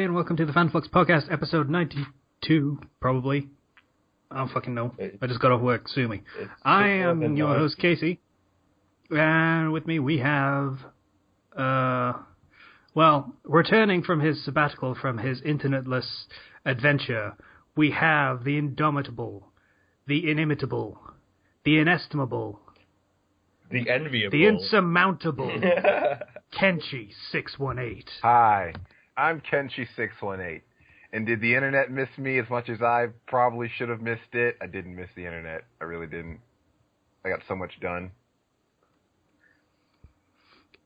everybody, and welcome to the Fandom Flux podcast, episode 92, probably. I don't fucking know. I just got off work, sue me. I am your host, Casey, and with me we have, returning from his sabbatical, from his internetless adventure, we have the indomitable, the inimitable, the inestimable, the enviable, the insurmountable, Kenchi 618. Hi, I'm Kenchi 618. And did the internet miss me as much as I probably should have missed it? I didn't miss the internet. I really didn't. I got so much done.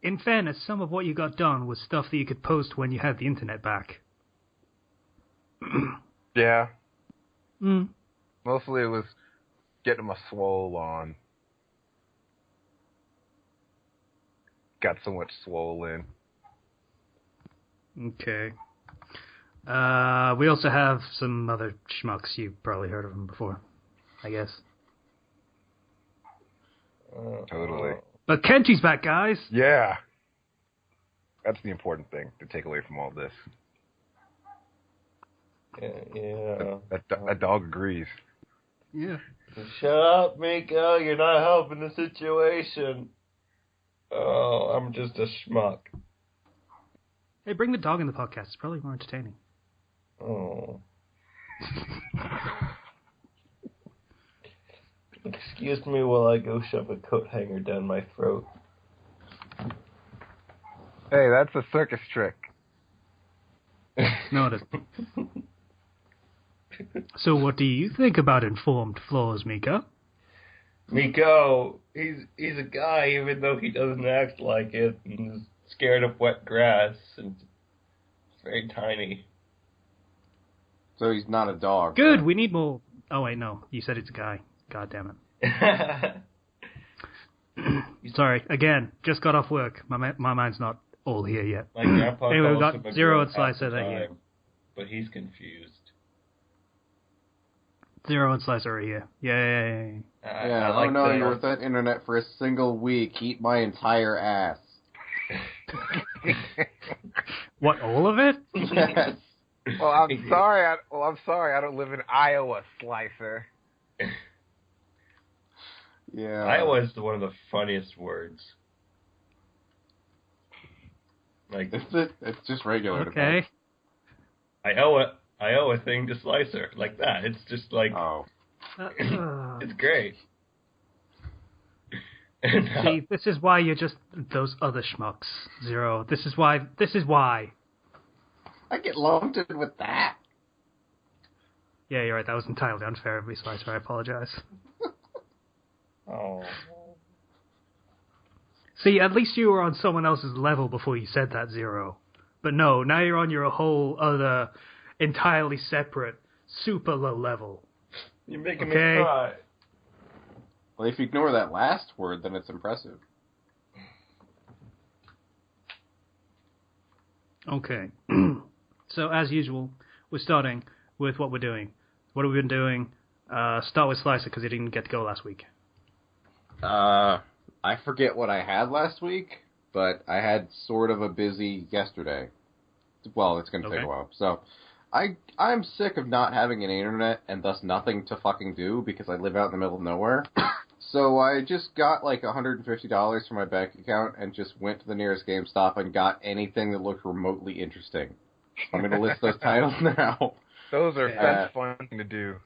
In fairness, some of what you got done was stuff that you could post when you had the internet back. Yeah. Mm. Mostly it was getting my swole on. Got so much swollen. Okay. We also have some other schmucks. You've probably heard of them before, I guess. Totally. But Kenchi's back, guys. Yeah. That's the important thing to take away from all this. Yeah. That dog agrees. Yeah. Shut up, Miko. You're not helping the situation. Oh, I'm just a schmuck. Hey, bring the dog in the podcast. It's probably more entertaining. Oh. Excuse me while I go shove a coat hanger down my throat. Hey, that's a circus trick. No, it isn't. So what do you think about informed floors, Miko? Miko, he's a guy even though he doesn't act like it and is scared of wet grass and it's very tiny. So he's not a dog. Good, we need more... Oh, wait, no. You said it's a guy. God damn it. Sorry, again, just got off work. My mind's not all here yet. My grandpa anyway, we calls got him a Zero girl and Slicer half the are here. time, but he's confused. Zero and Slicer are here. Yay. Yeah, I like no, that. you're with that internet for a single week. Eat my entire ass. What, all of it? Yes. Well, I'm sorry. I don't live in Iowa, Slicer. Yeah. Iowa is one of the funniest words. Like, It's just regular. Okay. I owe a thing to Slicer. Like that. It's just like, Oh. it's great. See, this is why you're just those other schmucks, Zero. This is why. I get lumped in with that. Yeah, you're right. That was entirely unfair of me, Slicer. I apologize. Oh. See, at least you were on someone else's level before you said that, Zero. But no, now you're on your whole other, entirely separate, super low level. You're making Okay. me cry. Well, if you ignore that last word, then it's impressive. Okay. So, as usual, we're starting with what we're doing. What have we been doing? Start with Slicer, because he didn't get to go last week. I forget what I had last week, but I had sort of a busy yesterday. Well, it's going to take a while. So, I'm sick of not having an internet and thus nothing to fucking do because I live out in the middle of nowhere. So I just got like $150 from my bank account and just went to the nearest GameStop and got anything that looked remotely interesting. I'm going to list those titles now. Those are fun to do.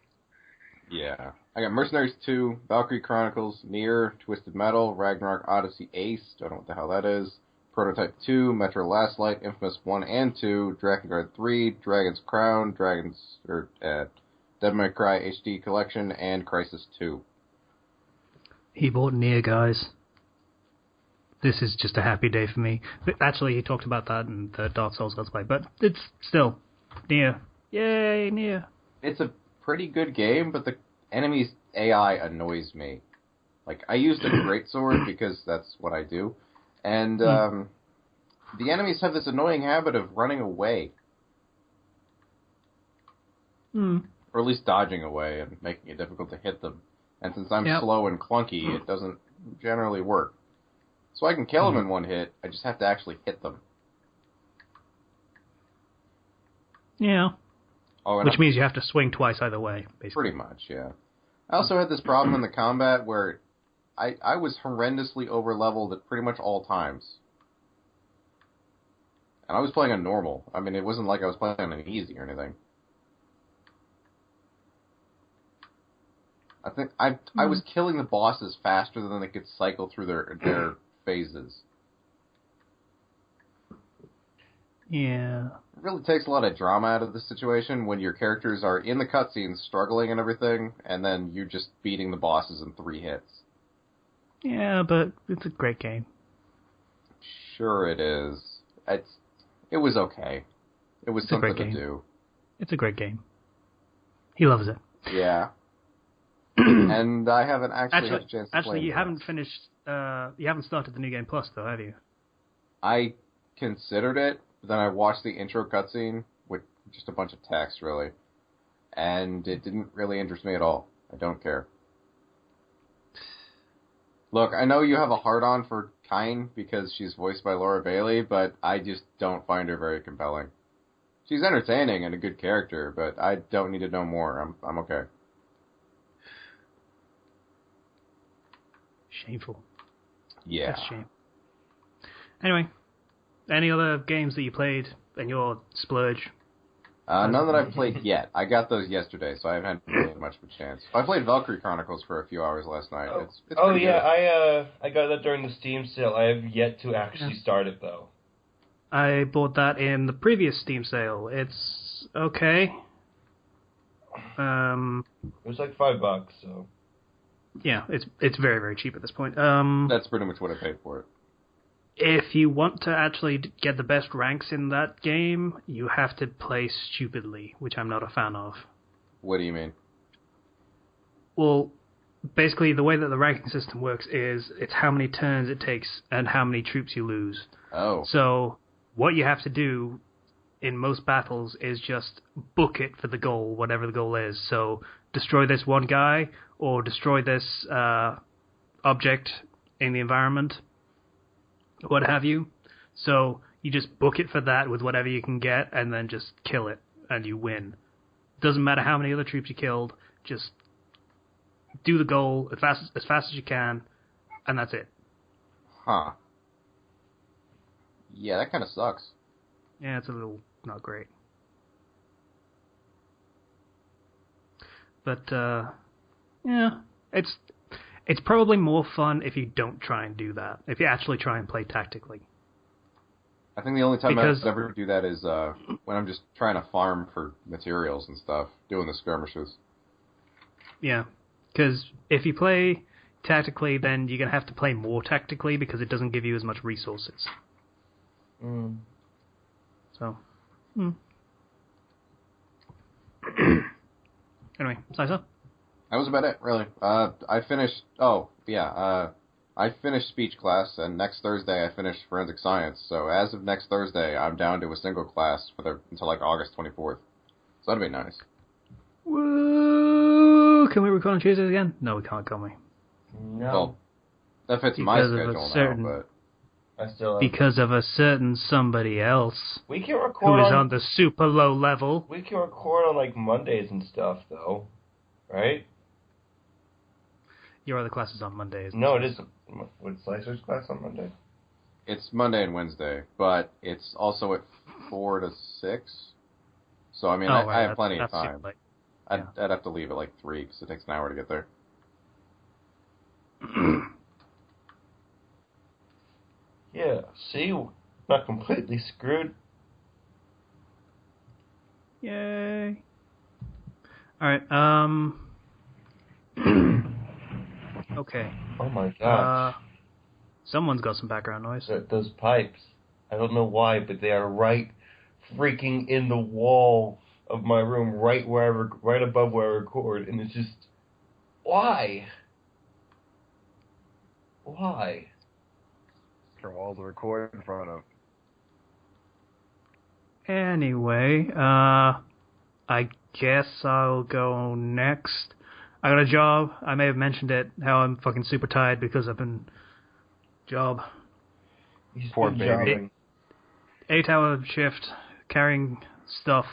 Yeah. I got Mercenaries 2, Valkyrie Chronicles, Nier, Twisted Metal, Ragnarok Odyssey Ace, don't know what the hell that is, Prototype 2, Metro Last Light, Infamous 1 and 2, Drakengard 3, Dragon's Crown, Devil May Cry HD Collection, and Crysis 2. He bought Nier, guys. This is just a happy day for me. But actually, he talked about that in the Dark Souls Let's Play, but it's still Nier. Yay, Nier. It's a pretty good game, but the enemy's AI annoys me. Like, I used a greatsword because that's what I do, and the enemies have this annoying habit of running away. Or at least dodging away and making it difficult to hit them. And since I'm slow and clunky, it doesn't generally work. So I can kill them in one hit, I just have to actually hit them. Yeah. Oh, and Which means you have to swing twice either way, basically. Pretty much, yeah. I also had this problem in the combat where I was horrendously over-leveled at pretty much all times. And I was playing on normal. I mean, it wasn't like I was playing on easy or anything. I think I was killing the bosses faster than they could cycle through their phases. Yeah. It really takes a lot of drama out of the situation when your characters are in the cutscenes struggling and everything, and then you're just beating the bosses in 3 hits. Yeah, but it's a great game. Sure it is. It was okay. It was something to do. It's a great game. He loves it. Yeah. And I haven't actually had a chance to play it. Actually, you haven't finished, you haven't started the New Game Plus, though, have you? I considered it, but then I watched the intro cutscene with just a bunch of text, really. And it didn't really interest me at all. I don't care. Look, I know you have a hard-on for Kyne because she's voiced by Laura Bailey, but I just don't find her very compelling. She's entertaining and a good character, but I don't need to know more. I'm okay. Shameful. Yeah. That's a shame. Anyway, any other games that you played in your splurge? None that I've played yet. I got those yesterday, so I haven't had much of a chance. I played Valkyrie Chronicles for a few hours last night. It's yeah, I got that during the Steam sale. I have yet to actually start it, though. I bought that in the previous Steam sale. It's okay. It was like $5, so... Yeah, it's very, very cheap at this point. That's pretty much what I paid for it. If you want to actually get the best ranks in that game, you have to play stupidly, which I'm not a fan of. What do you mean? Well, basically the way that the ranking system works is it's how many turns it takes and how many troops you lose. Oh. So what you have to do in most battles is just book it for the goal, whatever the goal is. So destroy this one guy or destroy this object in the environment, what have you. So you just book it for that with whatever you can get and then just kill it and you win. Doesn't matter how many other troops you killed, just do the goal as fast as you can and that's it. Huh. Yeah, that kind of sucks. Yeah, it's a little not great. But, yeah, it's probably more fun if you don't try and do that. If you actually try and play tactically. I think the only time I ever do that is when I'm just trying to farm for materials and stuff, doing the skirmishes. Yeah, because if you play tactically, then you're going to have to play more tactically because it doesn't give you as much resources. So, Anyway, Sisa? That was about it, really. I finished... Oh, yeah. I finished speech class, and next Thursday I finished forensic science. So as of next Thursday, I'm down to a single class until like August 24th. So that'd be nice. Woo! Can we record on Tuesdays again? No, we can't, can we? No. Well, that fits my schedule now, but... I still have... Because of a certain somebody else we can record who is on the super low level. We can record on like Mondays and stuff, though, right? Your other class is on Mondays. No, it isn't. What's Slicer's class on Monday? It's Monday and Wednesday, but it's also at 4 to 6. So, I mean, I have plenty of time. I'd have to leave at like 3 because it takes an hour to get there. Yeah, see? Not completely screwed. Yay. Alright, okay. Oh my gosh. Someone's got some background noise. Those pipes. I don't know why, but they are right freaking in the wall of my room, right above where I record, and it's just... Why? Why? Your wall to record in front of. Anyway, I guess I'll go next. I got a job. I may have mentioned it, how I'm fucking super tired because I've been... Job. He's poor baby. 8-hour shift, carrying stuff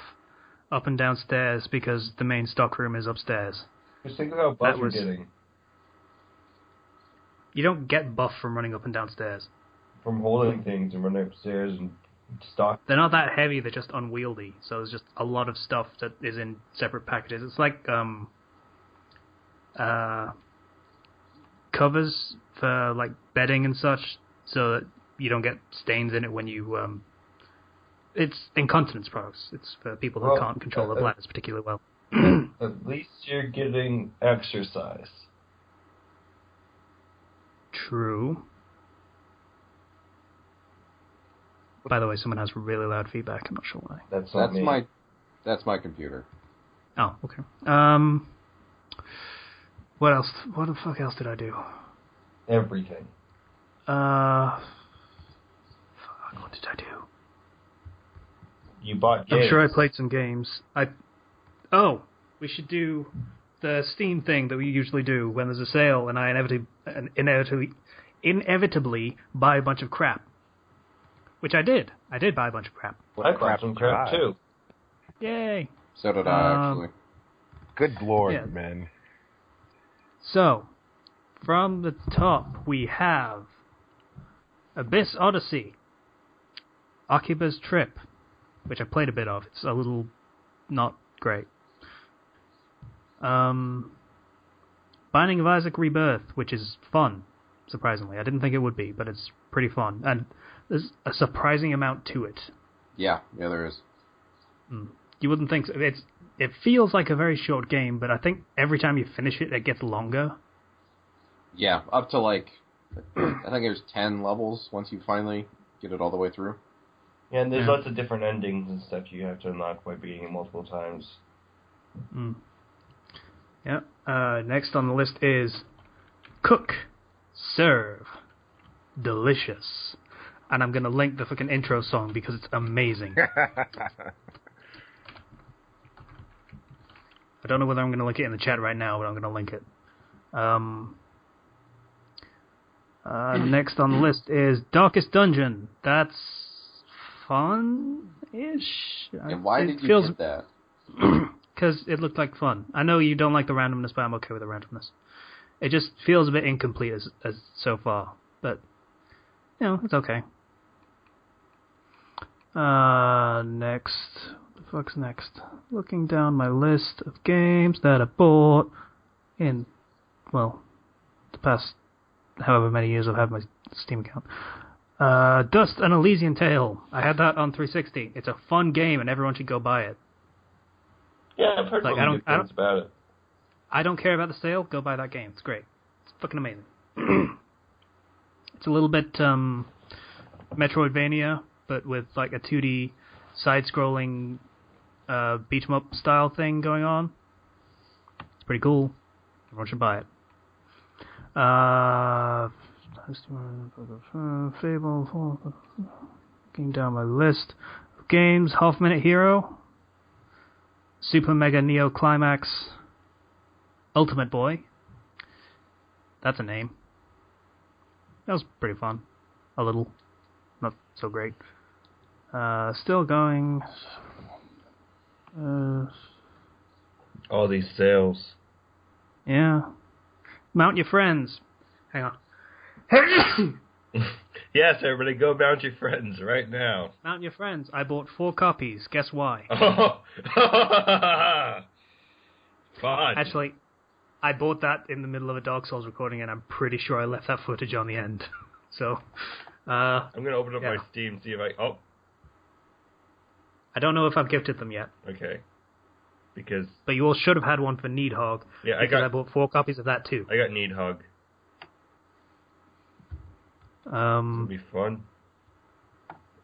up and down stairs because the main stock room is upstairs. Just think about how buff you're getting. You don't get buff from running up and down stairs. From holding things and running upstairs and stock. They're not that heavy, they're just unwieldy. So there's just a lot of stuff that is in separate packages. It's like covers for like bedding and such, so that you don't get stains in it when you... it's incontinence products. It's for people who can't control their bladders particularly well. At least you're getting exercise. True. By the way, someone has really loud feedback. I'm not sure why. That's my computer. Oh, okay. What else? What the fuck else did I do? Everything. Fuck, what did I do? You bought games. I'm sure I played some games. We should do the Steam thing that we usually do when there's a sale, and I inevitably buy a bunch of crap. Which I did. I did buy a bunch of crap. I bought some crap too. Yay! So did I, actually. Good lord, yeah. man. So, from the top, we have Abyss Odyssey, Akiba's Trip, which I played a bit of. It's a little not great. Binding of Isaac Rebirth, which is fun, surprisingly. I didn't think it would be, but it's pretty fun. And there's a surprising amount to it. Yeah, there is. You wouldn't think so. It feels like a very short game, but I think every time you finish it, it gets longer. Yeah, up to like, I think there's 10 levels once you finally get it all the way through. Yeah, and there's lots of different endings and stuff you have to unlock by beating it multiple times. Yeah. Next on the list is Cook, Serve, Delicious. And I'm going to link the fucking intro song because it's amazing. I don't know whether I'm going to link it in the chat right now, but I'm going to link it. Next on the list is Darkest Dungeon. That's fun-ish. And why did you get that? Because it looked like fun. I know you don't like the randomness, but I'm okay with the randomness. It just feels a bit incomplete as so far, but it's okay. Next. What the fuck's next? Looking down my list of games that I bought in, the past however many years I've had my Steam account. Dust: An Elysian Tale. I had that on 360. It's a fun game, and everyone should go buy it. Yeah, I've heard good things about it. I don't care about the sale. Go buy that game. It's great. It's fucking amazing. It's a little bit Metroidvania, but with like a 2D side-scrolling beat 'em up style thing going on. It's pretty cool. Everyone should buy it. Fable. Looking down my list of games. Half Minute Hero. Super Mega Neo Climax. Ultimate Boy. That's a name. That was pretty fun. A little. Not so great. Still going. All these sales. Yeah. Mount your friends. Hang on. Yes, everybody, go mount your friends right now. Mount your friends. I bought 4 copies. Guess why? Fun. Actually, I bought that in the middle of a Dark Souls recording, and I'm pretty sure I left that footage on the end. So, I'm going to open up my Steam and see if I don't know if I've gifted them yet. Okay. But you all should have had one for Needhog. Yeah, I bought 4 copies of that too. I got Needhog. It'll be fun.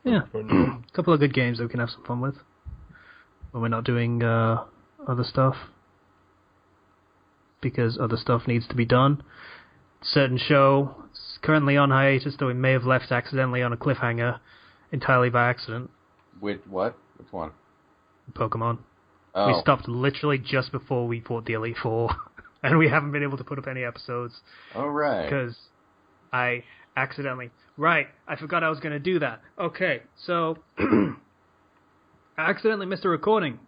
Yeah. A couple of good games that we can have some fun with when we're not doing other stuff. Because other stuff needs to be done. Certain show is currently on hiatus, though we may have left accidentally on a cliffhanger entirely by accident. With what? Which one? Pokemon. Oh. We stopped literally just before we fought the Elite Four, and we haven't been able to put up any episodes. Oh, right. Because I accidentally... Right, I forgot I was going to do that. Okay, so... I accidentally missed a recording.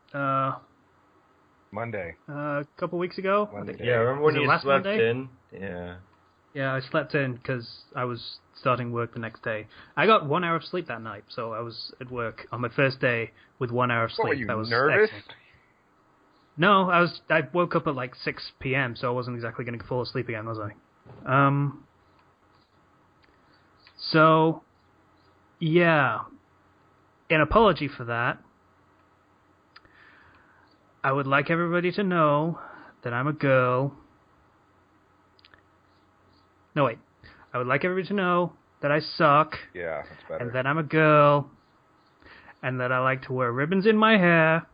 Monday. A couple weeks ago. Monday. Yeah, remember when Was it you last slept Monday? in? Yeah. Yeah, I slept in because I was starting work the next day. I got 1 hour of sleep that night, so I was at work on my first day with 1 hour of sleep. What, were you that was nervous? excellent. No, I woke up at like 6 p.m., so I wasn't exactly going to fall asleep again, was I? So, yeah. In apology for that, I would like everybody to know that I'm a girl. No, wait. I would like everybody to know that I suck, Yeah, that's better. and that I'm a girl, and that I like to wear ribbons in my hair,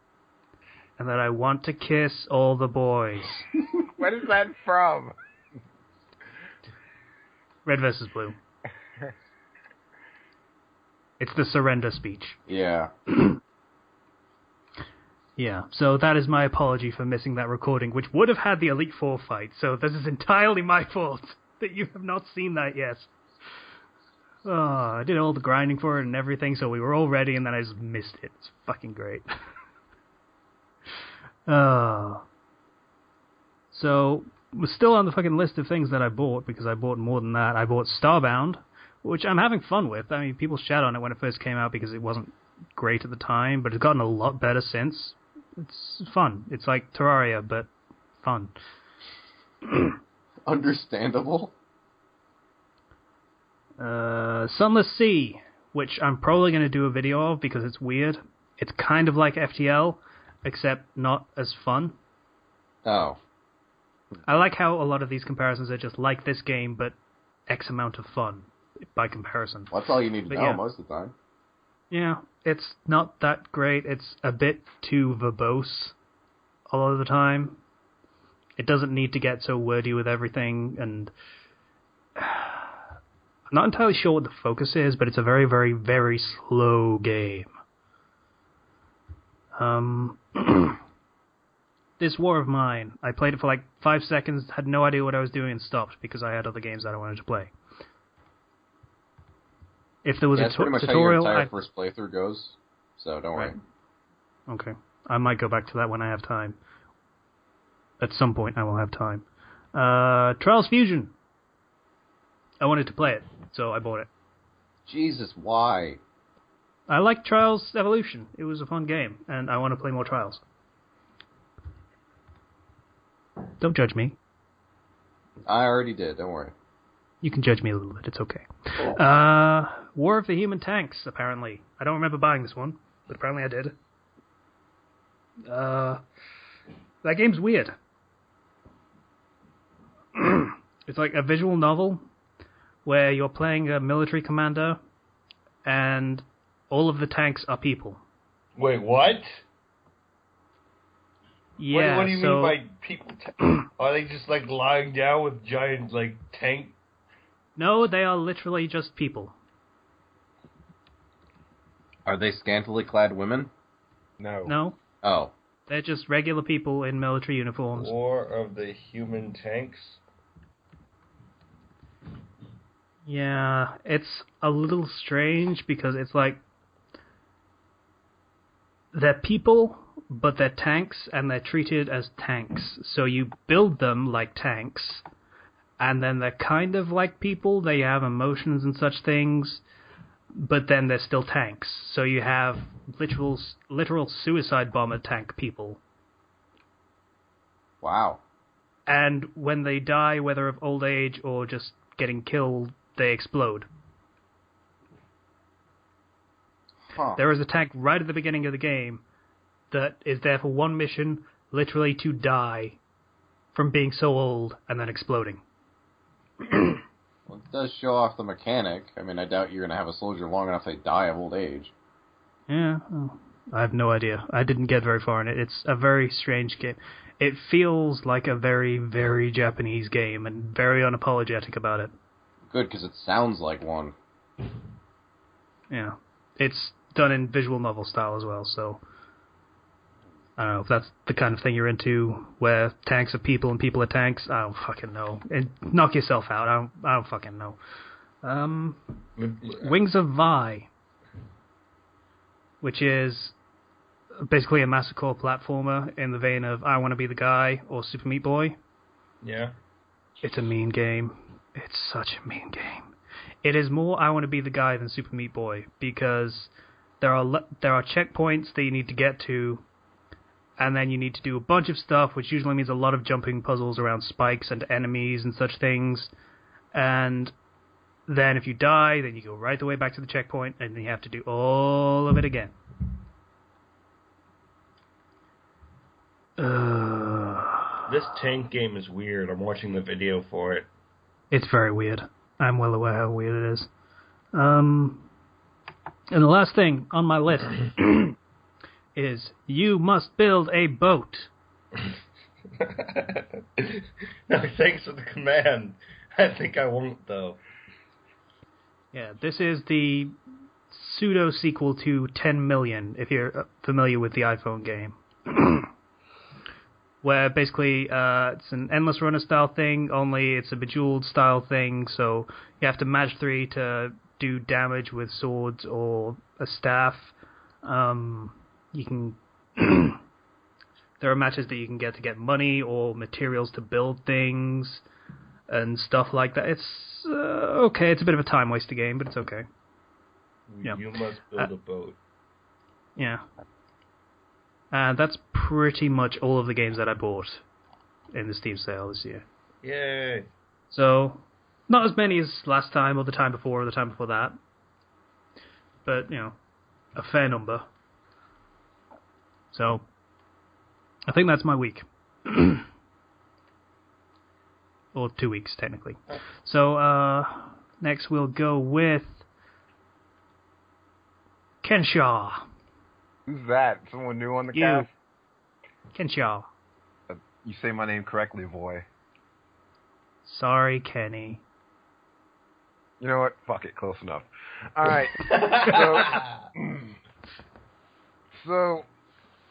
and that I want to kiss all the boys. What is that from? Red versus blue. It's the surrender speech. Yeah. Yeah, so that is my apology for missing that recording, which would have had the Elite Four fight, so this is entirely my fault that you have not seen that yet. Oh, I did all the grinding for it and everything, so we were all ready, and then I just missed it. It's fucking great. So, we're still on the fucking list of things that I bought, because I bought more than that. I bought Starbound, which I'm having fun with. I mean, people shat on it when it first came out because it wasn't great at the time, but it's gotten a lot better since. It's fun. It's like Terraria, but fun. Understandable. Sunless Sea, which I'm probably going to do a video of because it's weird. It's kind of like FTL, except not as fun. Oh. I like how a lot of these comparisons are just like this game, but X amount of fun by comparison. Well, that's all you need to But know yeah. most of the time. Yeah, it's not that great. It's a bit too verbose a lot of the time. It doesn't need to get so wordy with everything, and I'm not entirely sure what the focus is, but it's a very, very, very slow game. This War of Mine, I played it for like 5 seconds, had no idea what I was doing, and stopped because I had other games that I wanted to play. If there was That's a pretty much tutorial, how your entire first playthrough goes, so don't worry. Right. Okay. I might go back to that when I have time. At some point I will have time. Trials Fusion. I wanted to play it, so I bought it. Jesus, why? I like Trials Evolution. It was a fun game, and I want to play more Trials. Don't judge me. I already did, don't worry. You can judge me a little bit, it's okay. War of the Human Tanks, apparently. I don't remember buying this one, but apparently I did. That game's weird. It's like a visual novel where you're playing a military commander and all of the tanks are people. Wait, what? Yeah, What do you mean by people? Are they just like lying down with giant like tank? No, they are literally just people. Are they scantily clad women? No. No, Oh. they're just regular people in military uniforms. War of the Human Tanks? Yeah, it's a little strange because it's like they're people, but they're tanks, and they're treated as tanks. So you build them like tanks, and then they're kind of like people. They have emotions and such things, but then they're still tanks. So you have literal suicide bomber tank people. Wow. And when they die, whether of old age or just getting killed, they explode. Huh. There is a tank right at the beginning of the game that is there for one mission, literally to die from being so old and then exploding. Well, it does show off the mechanic. I mean, I doubt you're going to have a soldier long enough they die of old age. Yeah, well, I have no idea. I didn't get very far in it. It's a very strange game. It feels like a very, very Japanese game and very unapologetic about it. Good, because it sounds like one. Yeah. It's done in visual novel style as well, so I don't know if that's the kind of thing you're into, where tanks are people and people are tanks. I don't fucking know. And knock yourself out. I don't fucking know. Wings of Vi, which is basically a massacre platformer in the vein of I Want to Be the Guy or Super Meat Boy. Yeah. It's a mean game. It's such a mean game. It is more I Want to Be the Guy than Super Meat Boy because there are checkpoints that you need to get to, and then you need to do a bunch of stuff, which usually means a lot of jumping puzzles around spikes and enemies and such things. And then if you die, then you go right the way back to the checkpoint, and you have to do all of it again. This tank game is weird. I'm watching the video for it. It's very weird. I'm well aware how weird it is. And the last thing on my list is you must build a boat. No, thanks for the command. I think I won't, though. Yeah, this is the pseudo-sequel to 10 Million, if you're familiar with the iPhone game. Where basically it's an endless runner style thing, only it's a bejeweled style thing, so you have to match 3 to do damage with swords or a staff. You can there are matches that you can get money or materials to build things and stuff like that. It's okay. It's a bit of a time waster game, but it's okay. Yeah. You must build a boat. Yeah. That's pretty much all of the games that I bought in the Steam sale this year. Yay! So, not as many as last time or the time before or the time before that. But, a fair number. So, I think that's my week. Or 2 weeks, technically. So, next we'll go with Kenchi. Who's that? Someone new on the You. cast? Kenchi. You say my name correctly, boy. Sorry, Kenny. You know what? Fuck it. Close enough. All right. So,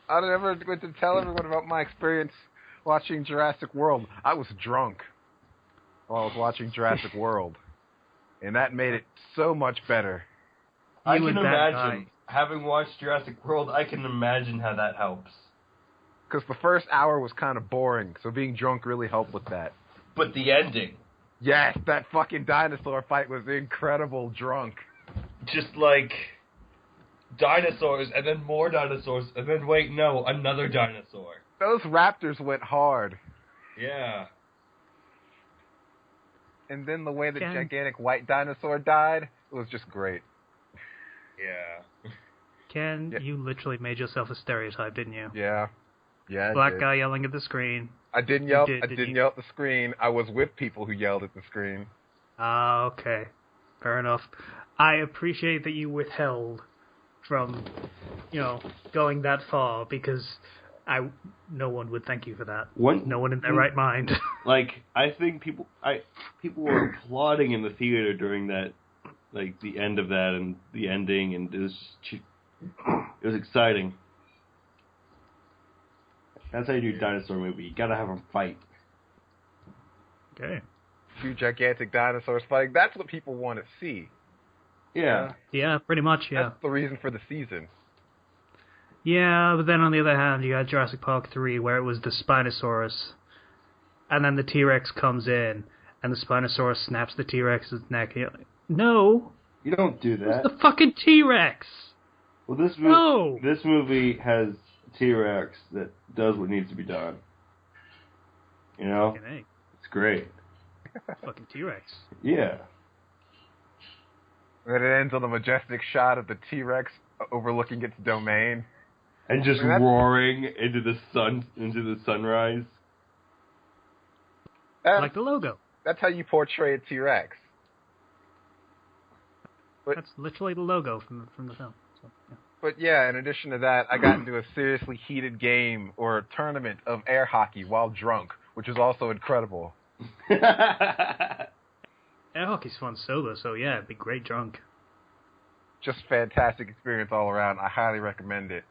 I never went to tell everyone about my experience watching Jurassic World. I was drunk while I was watching Jurassic World, and that made it so much better. I can imagine. Having watched Jurassic World, I can imagine how that helps. Because the first hour was kind of boring, so being drunk really helped with that. But the ending. Yes, that fucking dinosaur fight was incredible drunk. Just like dinosaurs, and then more dinosaurs, and then wait, no, another dinosaur. Those raptors went hard. Yeah. And then the way the gigantic white dinosaur died, it was just great. Yeah. Ken, you literally made yourself a stereotype, didn't you? Yeah. Yeah, Black guy yelling at the screen. I didn't yell. I didn't yell at the screen. I was with people who yelled at the screen. Ah, okay. Fair enough. I appreciate that you withheld from, going that far because no one would thank you for that. No one in their right mind. Like, I think people were applauding in the theater during that, like the end of that and the ending, and it was exciting. That's how you do a dinosaur movie. You gotta have them fight. Okay. Two gigantic dinosaurs fighting. That's what people want to see. Yeah. Yeah, pretty much, yeah. That's the reason for the season. Yeah, but then on the other hand, you had Jurassic Park 3, where it was the Spinosaurus, and then the T-Rex comes in, and the Spinosaurus snaps the T-Rex's neck. And you're like, no! You don't do that. It's the fucking T-Rex! Well, this movie has T-Rex that does what needs to be done. You know? It's great. Fucking T-Rex. Yeah. And then it ends on a majestic shot of the T-Rex overlooking its domain. And just roaring into the sunrise. Like the logo. That's how you portray a T-Rex. That's literally the logo from the film. So, yeah. But yeah, in addition to that, I got into a seriously heated game or a tournament of air hockey while drunk, which was also incredible. Air hockey's fun sober, so yeah, it'd be great drunk. Just fantastic experience all around. I highly recommend it.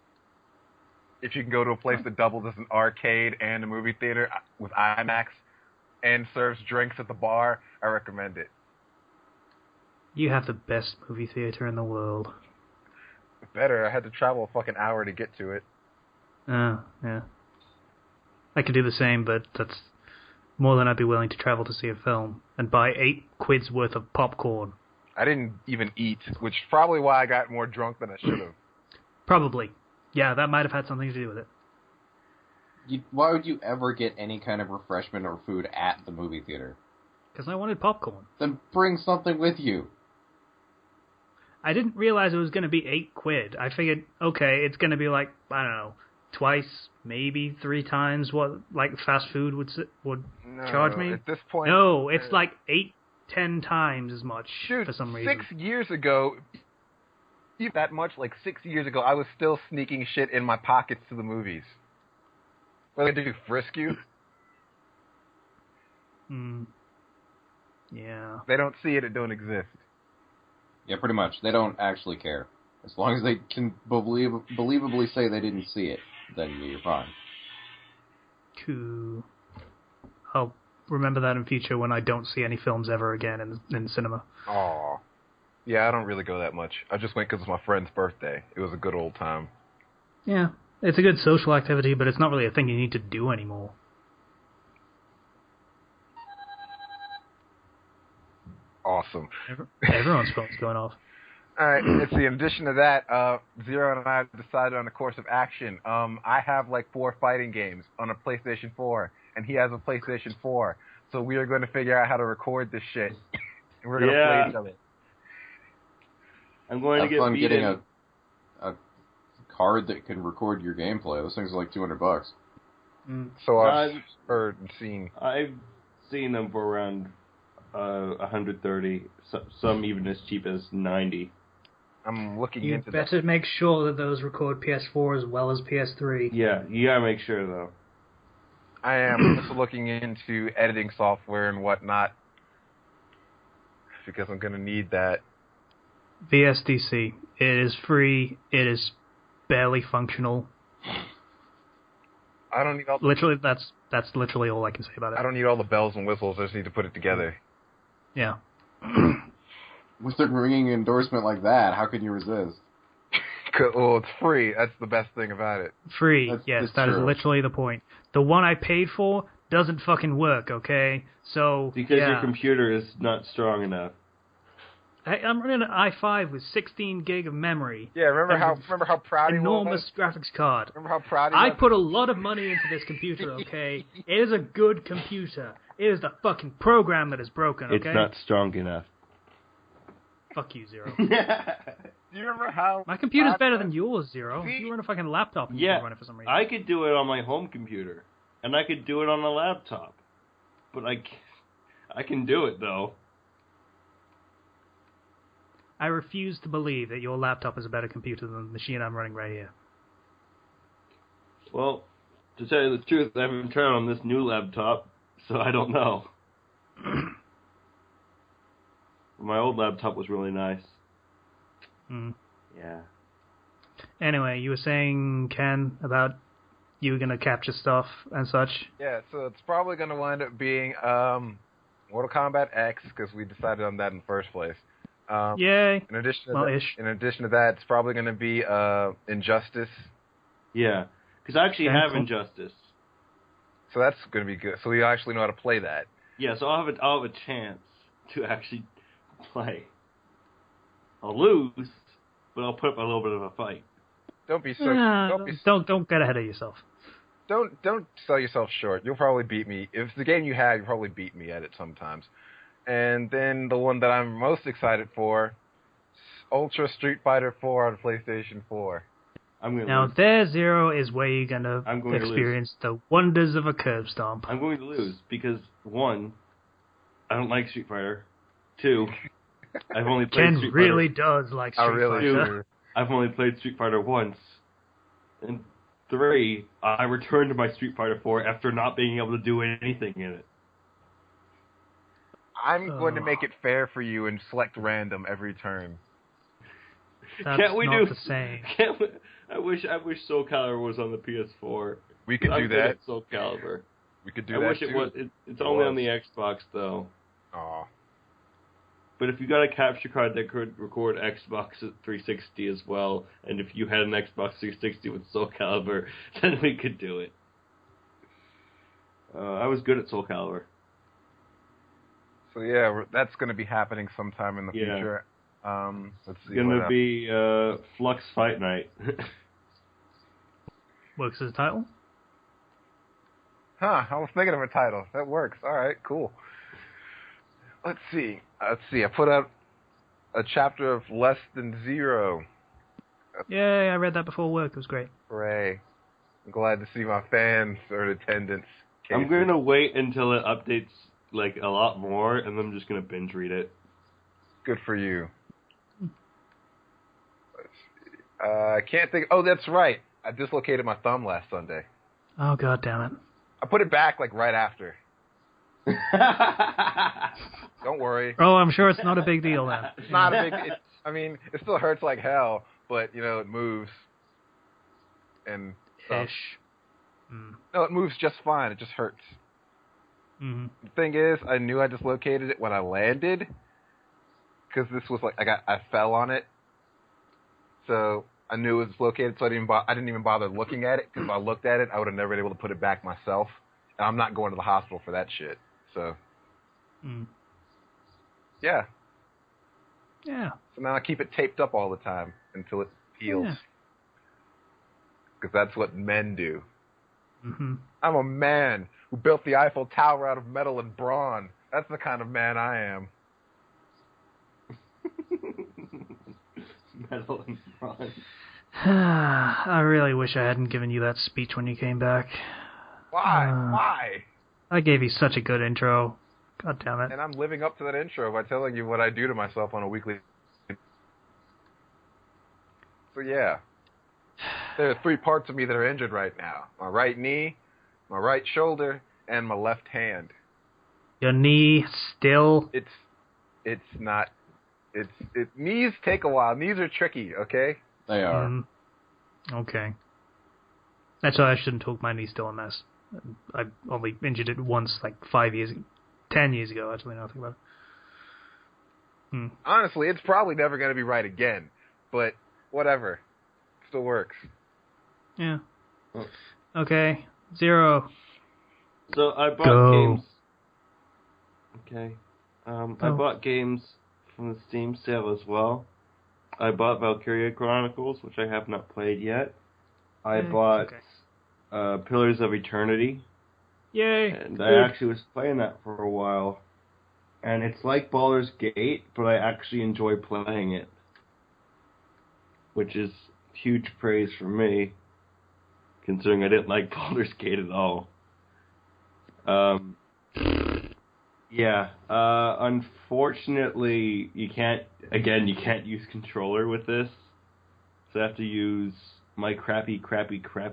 If you can go to a place that doubles as an arcade and a movie theater with IMAX and serves drinks at the bar, I recommend it. You have the best movie theater in the world. Better. I had to travel a fucking hour to get to it. Yeah. I could do the same, but that's more than I'd be willing to travel to see a film and buy 8 quid's worth of popcorn. I didn't even eat, which is probably why I got more drunk than I should have. Probably. Yeah, that might have had something to do with it. Why would you ever get any kind of refreshment or food at the movie theater? Because I wanted popcorn. Then bring something with you. I didn't realize it was going to be 8 quid. I figured, okay, it's going to be like, I don't know, twice, maybe 3 times what like fast food would charge me. At this point, no, it's like 8-10 times as much for some reason. 6 years ago, even that much, like 6 years ago, I was still sneaking shit in my pockets to the movies. What did they do, frisk you? Yeah. They don't see it, it don't exist. Yeah, pretty much. They don't actually care. As long as they can believably say they didn't see it, then you're fine. Cool. I'll remember that in future when I don't see any films ever again in cinema. Aw. Yeah, I don't really go that much. I just went because it's my friend's birthday. It was a good old time. Yeah. It's a good social activity, but it's not really a thing you need to do anymore. Awesome. Everyone's phone's going off. Alright, let's see. In addition to that, Zero and I decided on a course of action. I have like 4 fighting games on a PlayStation 4, and he has a PlayStation 4. So we are going to figure out how to record this shit. And we're going to play each other. I'm going to get fun beaten. getting a card that can record your gameplay. Those things are like $200. So I've heard and seen. I've seen them for around 130, some even as cheap as 90. I'm looking You into that. better make sure that those record PS4 as well as PS3. Yeah, you gotta make sure though. I am also looking into editing software and whatnot because I'm going to need that. VSDC. It is free. It is barely functional. I don't need all. Literally, that's literally all I can say about it. I don't need all the bells and whistles. I just need to put it together. Yeah. With a ringing endorsement like that, how can you resist? Well, it's free. That's the best thing about it. Free. Yes, that is true. literally the point. The one I paid for doesn't fucking work. Okay, so Because yeah. your computer is not strong enough. I'm running an i5 with 16 gig of memory. Yeah, remember how proud he was? Enormous graphics card. Remember how proud he I was? put a lot of money into this computer, okay? It is a good computer. It is the fucking program that is broken, okay? It's not strong enough. Fuck you, Zero. Do you remember how... My computer's proud better he than was? yours, Zero. See? You run a fucking laptop and you Yeah, can run it for some reason. I could do it on my home computer, and I could do it on a laptop. But I can do it, though. I refuse to believe that your laptop is a better computer than the machine I'm running right here. Well, to tell you the truth, I haven't tried on this new laptop, so I don't know. My old laptop was really nice. Yeah. Anyway, you were saying, Ken, about you going to capture stuff and such? Yeah, so it's probably going to wind up being Mortal Kombat X, because we decided on that in the first place. Yay. In addition Well-ish. to that, it's probably going to be Injustice. Yeah, because I actually Okay, have cool. Injustice. So that's going to be good. So we actually know how to play that. Yeah, so I'll have a chance to actually play. I'll lose, but I'll put up a little bit of a fight. Don't be so. Don't get ahead of yourself. Don't sell yourself short. You'll probably beat me. If it's the game you have, you'll probably beat me at it sometimes. And then the one that I'm most excited for, Ultra Street Fighter 4 on PlayStation 4. I'm going to Now, lose. there, Zero, is where you're going to I'm going to experience the wonders of a curb stomp. I'm going to lose because, 1, I don't like Street Fighter. 2, I've only played Ken Street really Fighter. does like I Street really Fighter. do. I've only played Street Fighter once. And 3, I returned to my Street Fighter 4 after not being able to do anything in it. I'm going to make it fair for you and select random every turn. That's Can't we not do the same. Can't we, I wish Soul Calibur was on the PS4. We could I'm do good that. at Soul Calibur. We could do I that wish too. it was. It's only on the Xbox though. Aw. But if you got a capture card that could record Xbox 360 as well, and if you had an Xbox 360 with Soul Calibur, then we could do it. I was good at Soul Calibur. So yeah, that's going to be happening sometime in the future. Let's see. It's going to be Flux Fight Night. Works as a title? Huh, I was thinking of a title. That works. All right, cool. Let's see. I put out a chapter of Less Than Zero. Yay, I read that before work. It was great. Hooray. I'm glad to see my fans are in attendance. I'm going to wait until it updates like a lot more, and then I'm just going to binge read it. Good for you. Let's see. I can't think... Oh, that's right. I dislocated my thumb last Sunday. Oh, god damn it. I put it back like right after. Don't worry. Oh, I'm sure it's not a big deal then. It's not a big... it still hurts like hell, but, it moves. And stuff. Ish. Mm. No, it moves just fine. It just hurts. Mm-hmm. The thing is, I knew I dislocated it when I landed, because this was like I fell on it, so I knew it was dislocated. So I didn't even bother looking at it, because if I looked at it, I would have never been able to put it back myself, and I'm not going to the hospital for that shit. So, yeah. So now I keep it taped up all the time until it heals, because that's what men do. Mm-hmm. I'm a man who built the Eiffel Tower out of metal and brawn. That's the kind of man I am. Metal and brawn. I really wish I hadn't given you that speech when you came back. Why? Why? I gave you such a good intro. God damn it. And I'm living up to that intro by telling you what I do to myself on a weekly... So yeah. There are 3 parts of me that are injured right now. My right knee, my right shoulder, and my left hand. Your knee still... Knees take a while. Knees are tricky, okay? They are. Okay. Actually, I shouldn't talk. My knee's still a mess. I only injured it once, like 10 years ago, actually, now I think about it. Honestly, it's probably never going to be right again. But, whatever. Still works. Yeah. Okay. 0. So I bought games. Okay. I bought games from the Steam sale as well. I bought Valkyria Chronicles, which I have not played yet. I bought Pillars of Eternity. Yay! And I actually was playing that for a while. And it's like Baldur's Gate, but I actually enjoy playing it. Which is huge praise for me, considering I didn't like Baldur's Gate at all. Unfortunately, you can't use controller with this, so I have to use my crappy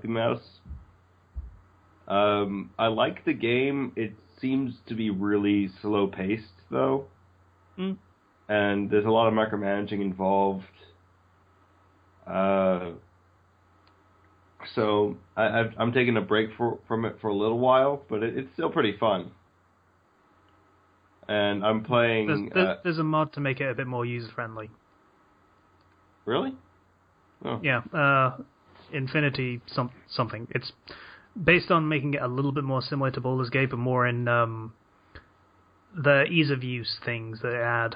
mouse. I like the game. It seems to be really slow-paced, though. And there's a lot of micromanaging involved. So I'm taking a break from it for a little while, but it's still pretty fun. And I'm playing... There's a mod to make it a bit more user-friendly. Really? Oh. Yeah, Infinity something. It's based on making it a little bit more similar to Baldur's Gate, but more in the ease-of-use things that it add.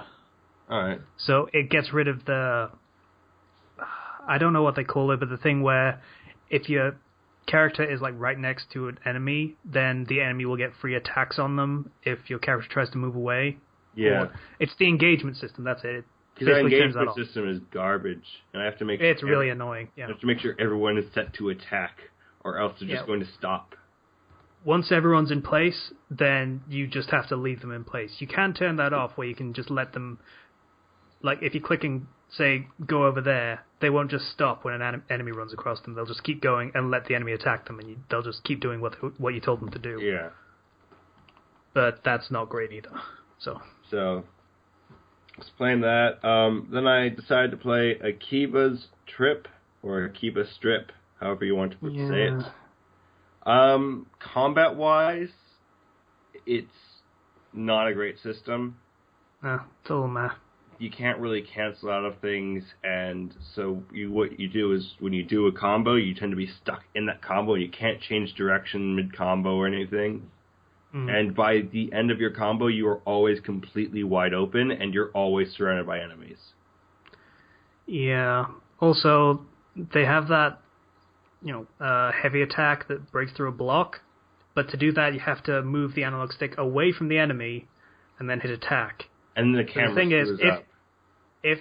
Alright. So it gets rid of the... I don't know what they call it, but the thing where if your character is like right next to an enemy, then the enemy will get free attacks on them if your character tries to move away. Yeah. It's the engagement system, that's it. Because the engagement system is garbage, and I have to make it's really annoying. Yeah. I have to make sure everyone is set to attack, or else they're just going to stop. Once everyone's in place, then you just have to leave them in place. You can turn that off where you can just let them... Like, if you're clicking, say, go over there, they won't just stop when an enemy runs across them. They'll just keep going and let the enemy attack them, and they'll just keep doing what you told them to do. Yeah. But that's not great either. So let's play that. Then I decided to play Akiba's Trip, or Akiba Strip, however you want to say it. Combat-wise, it's not a great system. No, it's a little meh. you can't really cancel out of things, and so what you do is when you do a combo, you tend to be stuck in that combo, and you can't change direction mid-combo or anything. And by the end of your combo, you are always completely wide open, and you're always surrounded by enemies. Yeah. Also, they have that, heavy attack that breaks through a block, but to do that, you have to move the analog stick away from the enemy and then hit attack. And the camera screws up. If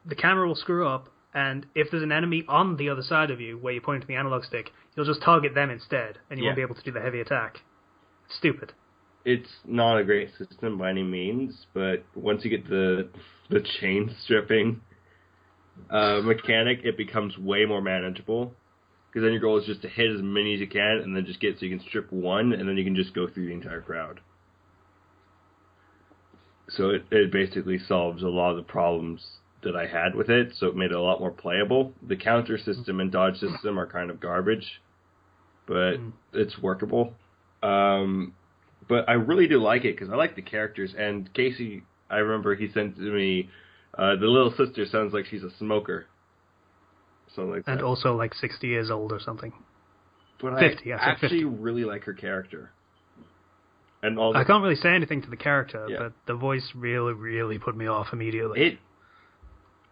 the camera will screw up, and if there's an enemy on the other side of you where you're pointing the analog stick, you'll just target them instead, and you won't be able to do the heavy attack. It's stupid. It's not a great system by any means, but once you get the chain stripping mechanic, it becomes way more manageable. Because then your goal is just to hit as many as you can, and then just get so you can strip one, and then you can just go through the entire crowd. So it basically solves a lot of the problems that I had with it, so it made it a lot more playable. The counter system and dodge system are kind of garbage, but it's workable. But I really do like it, because I like the characters, and Casey, I remember he sent to me, the little sister sounds like she's a smoker. Something like that. And also like 60 years old or something. But 50, I actually actually 50. really like her character. And I can't really say anything to the character, but the voice really, really put me off immediately. It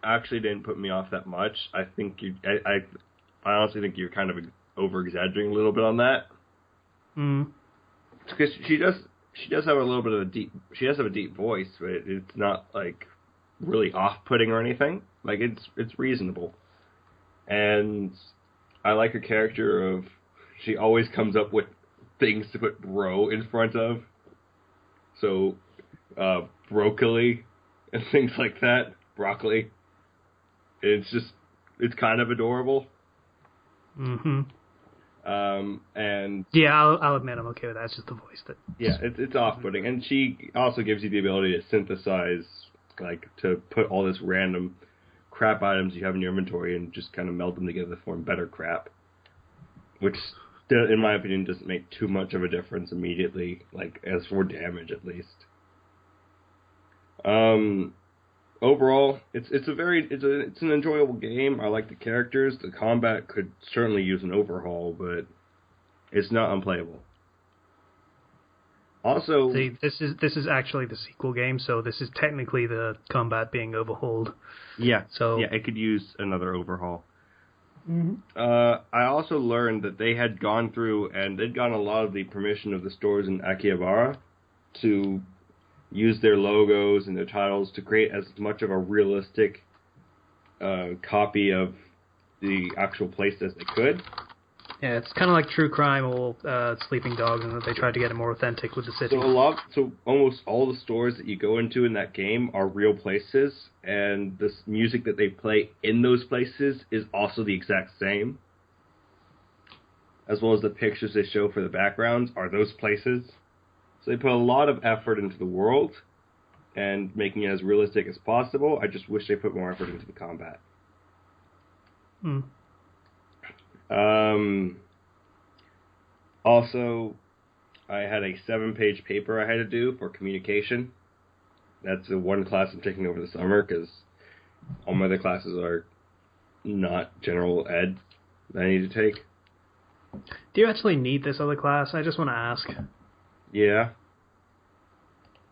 actually didn't put me off that much. I think I honestly think you're kind of over-exaggerating a little bit on that. Because she does have a little bit of a deep voice, but it's not like really off-putting or anything. Like it's reasonable. And I like her character of, she always comes up with things to put bro in front of. So, broccoli and things like that. Broccoli. It's kind of adorable. And yeah, I'll admit I'm okay with that. It's just the voice that. Yeah, it's off-putting, and she also gives you the ability to synthesize, like to put all this random crap items you have in your inventory and just kind of meld them together to form better crap, which, in my opinion, doesn't make too much of a difference immediately, like as for damage at least. Overall, it's an enjoyable game. I like the characters. The combat could certainly use an overhaul, but it's not unplayable. Also, see, this is actually the sequel game, so this is technically the combat being overhauled. Yeah. So yeah, it could use another overhaul. I also learned that they had gone through and they'd gotten a lot of the permission of the stores in Akihabara to use their logos and their titles to create as much of a realistic copy of the actual place as they could. Yeah, it's kind of like True Crime or Sleeping Dogs, and that they tried to get it more authentic with the city. So almost all the stores that you go into in that game are real places, and the music that they play in those places is also the exact same. As well as the pictures they show for the backgrounds are those places. So they put a lot of effort into the world and making it as realistic as possible. I just wish they put more effort into the combat. Also, I had a 7-page paper I had to do for communication. That's the one class I'm taking over the summer, because all my other classes are not general ed that I need to take. Do you actually need this other class? I just want to ask. Yeah.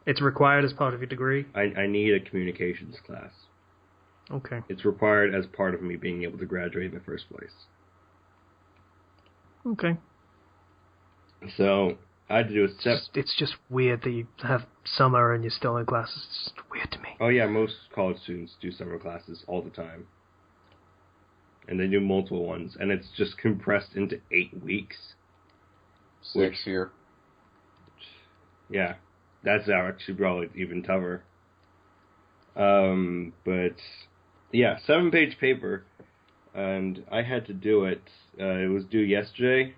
It's required as part of your degree? I need a communications class. Okay. It's required as part of me being able to graduate in the first place. Okay. So, I had to do a step... It's just weird that you have summer and you're still in classes. It's just weird to me. Oh yeah, most college students do summer classes all the time. And they do multiple ones. And it's just compressed into 8 weeks. 6 here. Yeah. That's actually probably even tougher. But, yeah, 7-page paper. And I had to do it. It was due yesterday.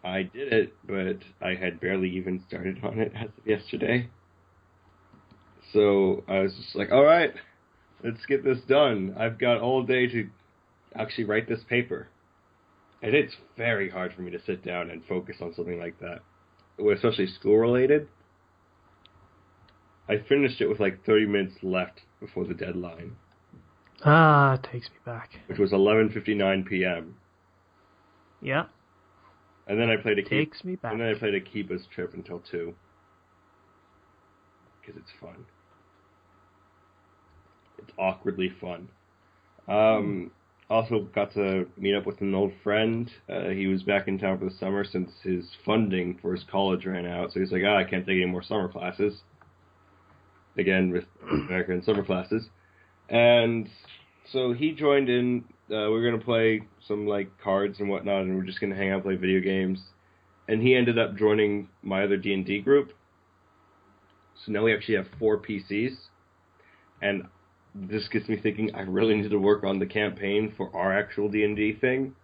I did it, but I had barely even started on it as of yesterday. So I was just like, alright, let's get this done. I've got all day to actually write this paper. And it's very hard for me to sit down and focus on something like that, especially school-related. I finished it with like 30 minutes left before the deadline. It takes me back. Which was 11:59 p.m. Yeah. And then I played Takes me back. And then I played Akiba's Trip until 2. Because it's fun. It's awkwardly fun. Also got to meet up with an old friend. He was back in town for the summer since his funding for his college ran out. So he's like, I can't take any more summer classes. Again, with American summer classes. And so he joined in. We were going to play some like cards and whatnot, and we're just going to hang out and play video games. And he ended up joining my other D&D group. So now we actually have 4 PCs. And this gets me thinking I really need to work on the campaign for our actual D&D thing.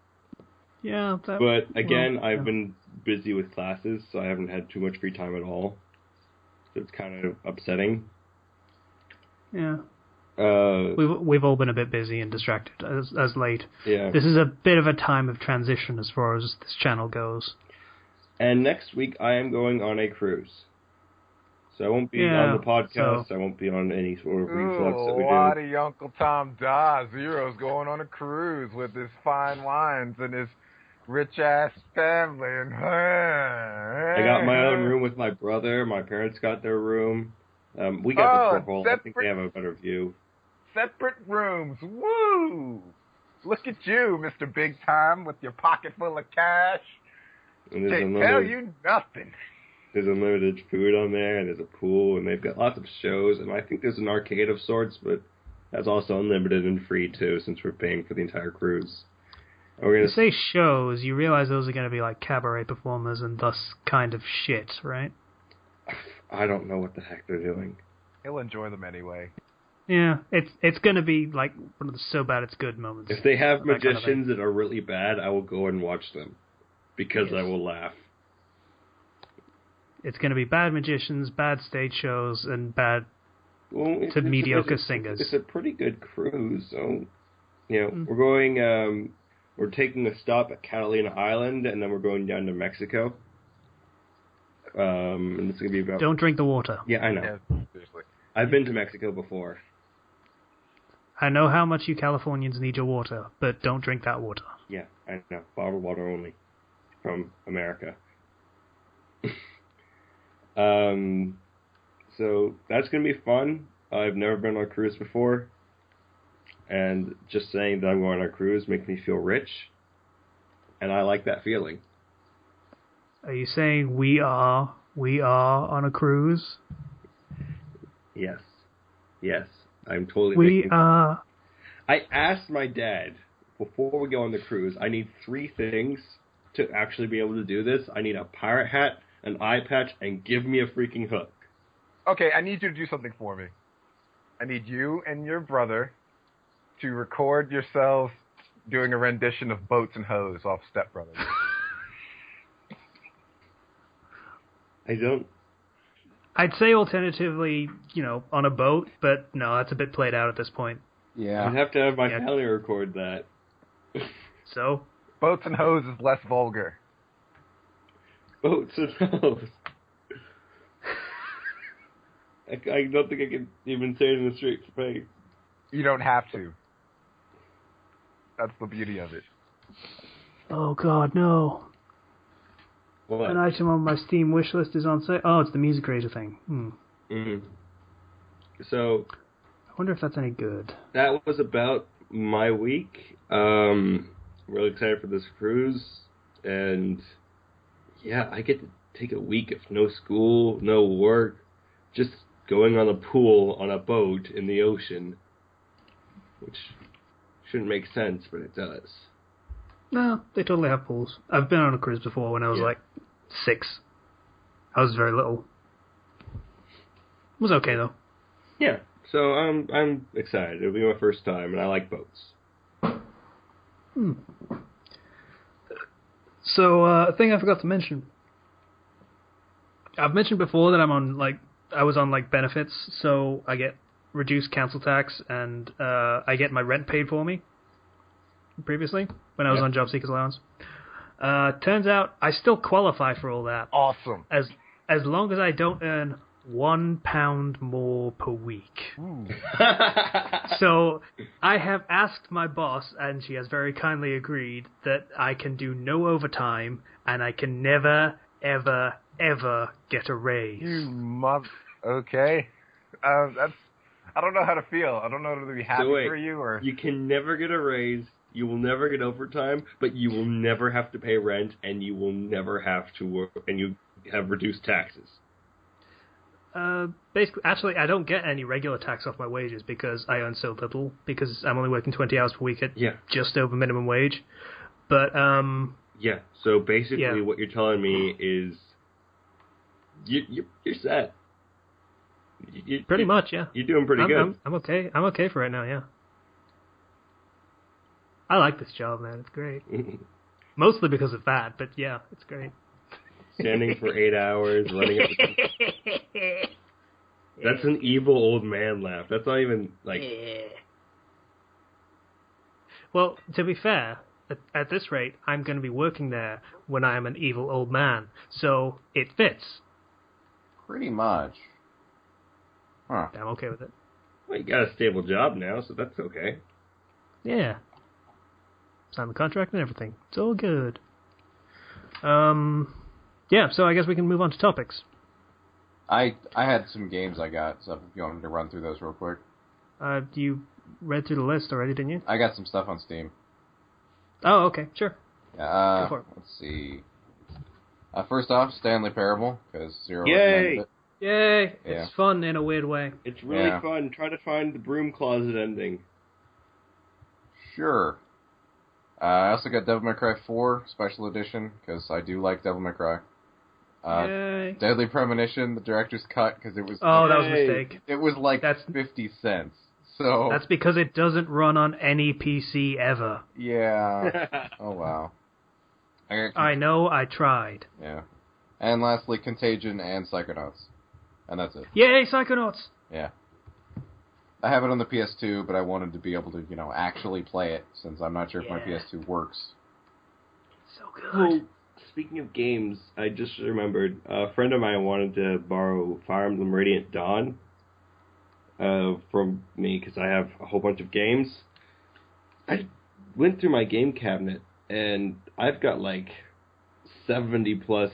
Yeah. But again, I've been busy with classes, so I haven't had too much free time at all. So it's kind of upsetting. Yeah. We've all been a bit busy and distracted as late. Yeah. This is a bit of a time of transition as far as this channel goes. And next week I am going on a cruise. So I won't be on the podcast. I won't be on any sort of reflux that we do. Waddy Uncle Tom Da Zero's going on a cruise with his fine wines and his rich-ass family. And I got my own room with my brother. My parents got their room. We got the purple. I think they have a better view. Separate rooms. Woo! Look at you, Mr. Big Time, with your pocket full of cash. And Can't tell you nothing. There's unlimited food on there, and there's a pool, and they've got lots of shows, and I think there's an arcade of sorts, but that's also unlimited and free, too, since we're paying for the entire cruise. You say shows, you realize those are going to be like cabaret performers and thus kind of shit, right? I don't know what the heck they're doing. He'll enjoy them anyway. Yeah, it's going to be like one of the so bad it's good moments. If they have magicians that are really bad, I will go and watch them, because I will laugh. It's going to be bad magicians, bad stage shows, and bad to mediocre singers. It's a pretty good cruise. So, we're going. We're taking a stop at Catalina Island, and then we're going down to Mexico. And it's going to be about. Don't drink the water. Yeah, I know. Yeah, seriously. I've been to Mexico before. I know how much you Californians need your water, but don't drink that water. Yeah, I know. Bottled water only from America. So that's going to be fun. I've never been on a cruise before. And just saying that I'm going on a cruise makes me feel rich. And I like that feeling. Are you saying we are on a cruise? Yes. Yes. I'm totally We are. I asked my dad, before we go on the cruise, I need 3 things to actually be able to do this. I need a pirate hat, an eye patch, and give me a freaking hook. Okay, I need you to do something for me. I need you and your brother to record yourselves doing a rendition of Boats and Hoes off Step Brothers. I'd say alternatively, on a boat, but no, that's a bit played out at this point. Yeah. I'd have to have my family record that. So? Boats and Hoes is less vulgar. Boats and Hoes. I don't think I can even say it in a straight face. You don't have to. That's the beauty of it. Oh God, no. What? An item on my Steam wishlist is on sale. Oh, it's the music creator thing. Mm-hmm. So, I wonder if that's any good. That was about my week. Really excited for this cruise, and yeah, I get to take a week of no school, no work, just going on a pool on a boat in the ocean, which shouldn't make sense, but it does. No, they totally have pools. I've been on a cruise before when I was like 6. I was very little. It was okay though. Yeah, so I'm excited. It'll be my first time, and I like boats. So, a thing I forgot to mention. I've mentioned before that I was on benefits, so I get reduced council tax, and I get my rent paid for me. Previously, when I was on job seekers allowance. Turns out I still qualify for all that. Awesome. As long as I don't earn £1 more per week. So I have asked my boss, and she has very kindly agreed, that I can do no overtime, and I can never, ever, ever get a raise. Okay. That's... I don't know how to feel. I don't know whether to be happy for you or... You can never get a raise, you will never get overtime, but you will never have to pay rent, and you will never have to work, and you have reduced taxes. Basically, actually, I don't get any regular tax off my wages because I earn so little, because I'm only working 20 hours per week at just over minimum wage. But, Yeah, so basically what you're telling me is you're set. Pretty much, yeah. You're doing pretty good. I'm okay. I'm okay for right now, yeah. I like this job, man. It's great. Mostly because of that, but yeah, it's great. Standing for 8 hours, running up the... That's an evil old man laugh. That's not even, like... Well, to be fair, at this rate, I'm going to be working there when I am an evil old man, so it fits. Pretty much. Huh. I'm okay with it. Well, you got a stable job now, so that's okay. Yeah. Signed the contract and everything. It's all good. Yeah, so I guess we can move on to topics. I had some games I got, so if you want me to run through those real quick. You read through the list already, didn't you? I got some stuff on Steam. Oh, okay, sure. Go for it. Let's see. First off, Stanley Parable, because Zero Yay! recommended it. Yay! Yeah. It's fun in a weird way. It's really fun. Try to find the broom closet ending. Sure. I also got Devil May Cry 4 Special Edition, because I do like Devil May Cry. Yay. Deadly Premonition, the director's cut, because it was... Oh, that was a mistake. It was like 50 cents. So that's because it doesn't run on any PC ever. Yeah. Oh, wow. I know, I tried. Yeah. And lastly, Contagion and Psychonauts. And that's it. Yay, Psychonauts! Yeah. I have it on the PS2, but I wanted to be able to, actually play it, since I'm not sure if my PS2 works. So good. Well, speaking of games, I just remembered, a friend of mine wanted to borrow Fire Emblem Radiant Dawn from me, because I have a whole bunch of games. I went through my game cabinet, and I've got like 70 plus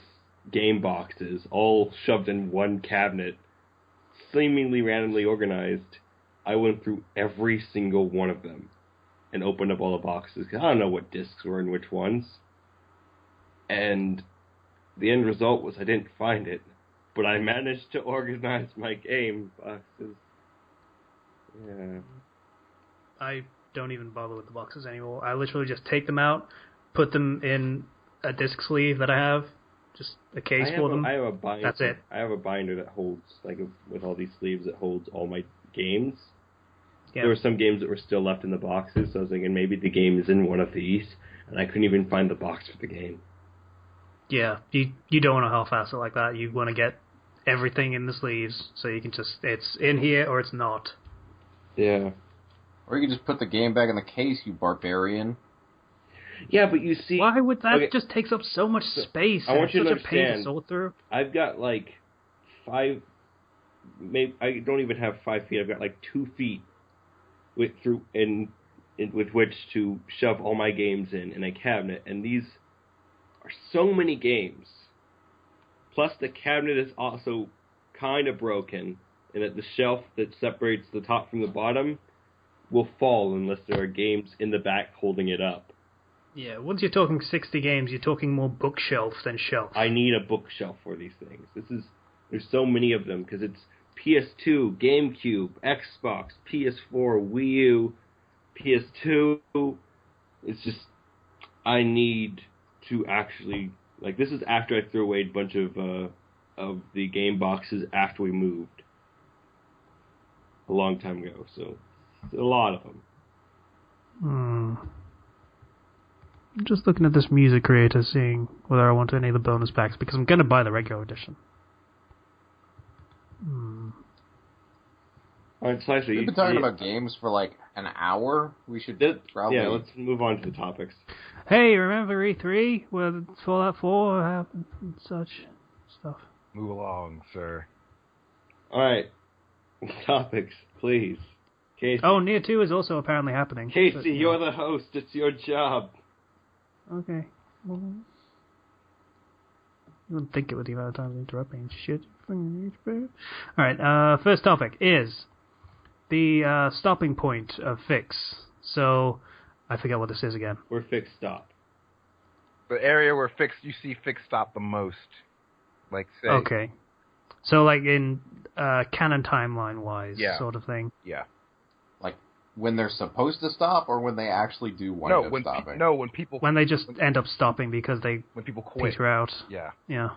game boxes, all shoved in one cabinet, seemingly randomly organized. I went through every single one of them and opened up all the boxes, because I don't know what discs were in which ones. And the end result was I didn't find it, but I managed to organize my game boxes. Yeah. I don't even bother with the boxes anymore. I literally just take them out, put them in a disc sleeve that I have, just a case for them. I have a binder. That's it. I have a binder that holds, like, with all these sleeves, that holds all my games. Yeah. There were some games that were still left in the boxes, so I was thinking maybe the game is in one of these, and I couldn't even find the box for the game. Yeah, you don't want to half-ass it like that. You want to get everything in the sleeves, so you can just, it's in here or it's not. Yeah. Or you can just put the game back in the case, you barbarian. Yeah, but you see... Why would that just takes up so much space? I want you to understand. Such a pain to sort through. I've got like 5... Maybe I don't even have 5 feet. I've got like 2 feet with which to shove all my games in a cabinet, and these are so many games. Plus, the cabinet is also kind of broken, and that the shelf that separates the top from the bottom will fall unless there are games in the back holding it up. Yeah, once you're talking 60 games, you're talking more bookshelf than shelf. I need a bookshelf for these things. There's so many of them, because it's PS2, GameCube, Xbox, PS4, Wii U, PS2. It's just, I need to actually, like, this is after I threw away a bunch of the game boxes after we moved. A long time ago, so a lot of them. I'm just looking at this music creator, seeing whether I want any of the bonus packs, because I'm going to buy the regular edition. Alright, so actually, we've been talking about games for like an hour. We should probably... Yeah, let's move on to the topics. Hey, remember E3, where Fallout 4 happened and such stuff? Move along, sir. Alright. Topics, please. Casey. Oh, Nier 2 is also apparently happening. Casey, but, you're the host. It's your job. Okay. Well, I don't think it would the amount of time to interrupt me and shit. Alright, first topic is the stopping point of Fix. So, I forget what this is again. Where Fix stop. The area where you see Fix stop the most. Like, say... Okay. So, like, in canon timeline-wise sort of thing? Yeah. Like, when they're supposed to stop, or when they actually do wind up stopping? When they just end up stopping because they when people quit. peter out. Yeah. Yeah.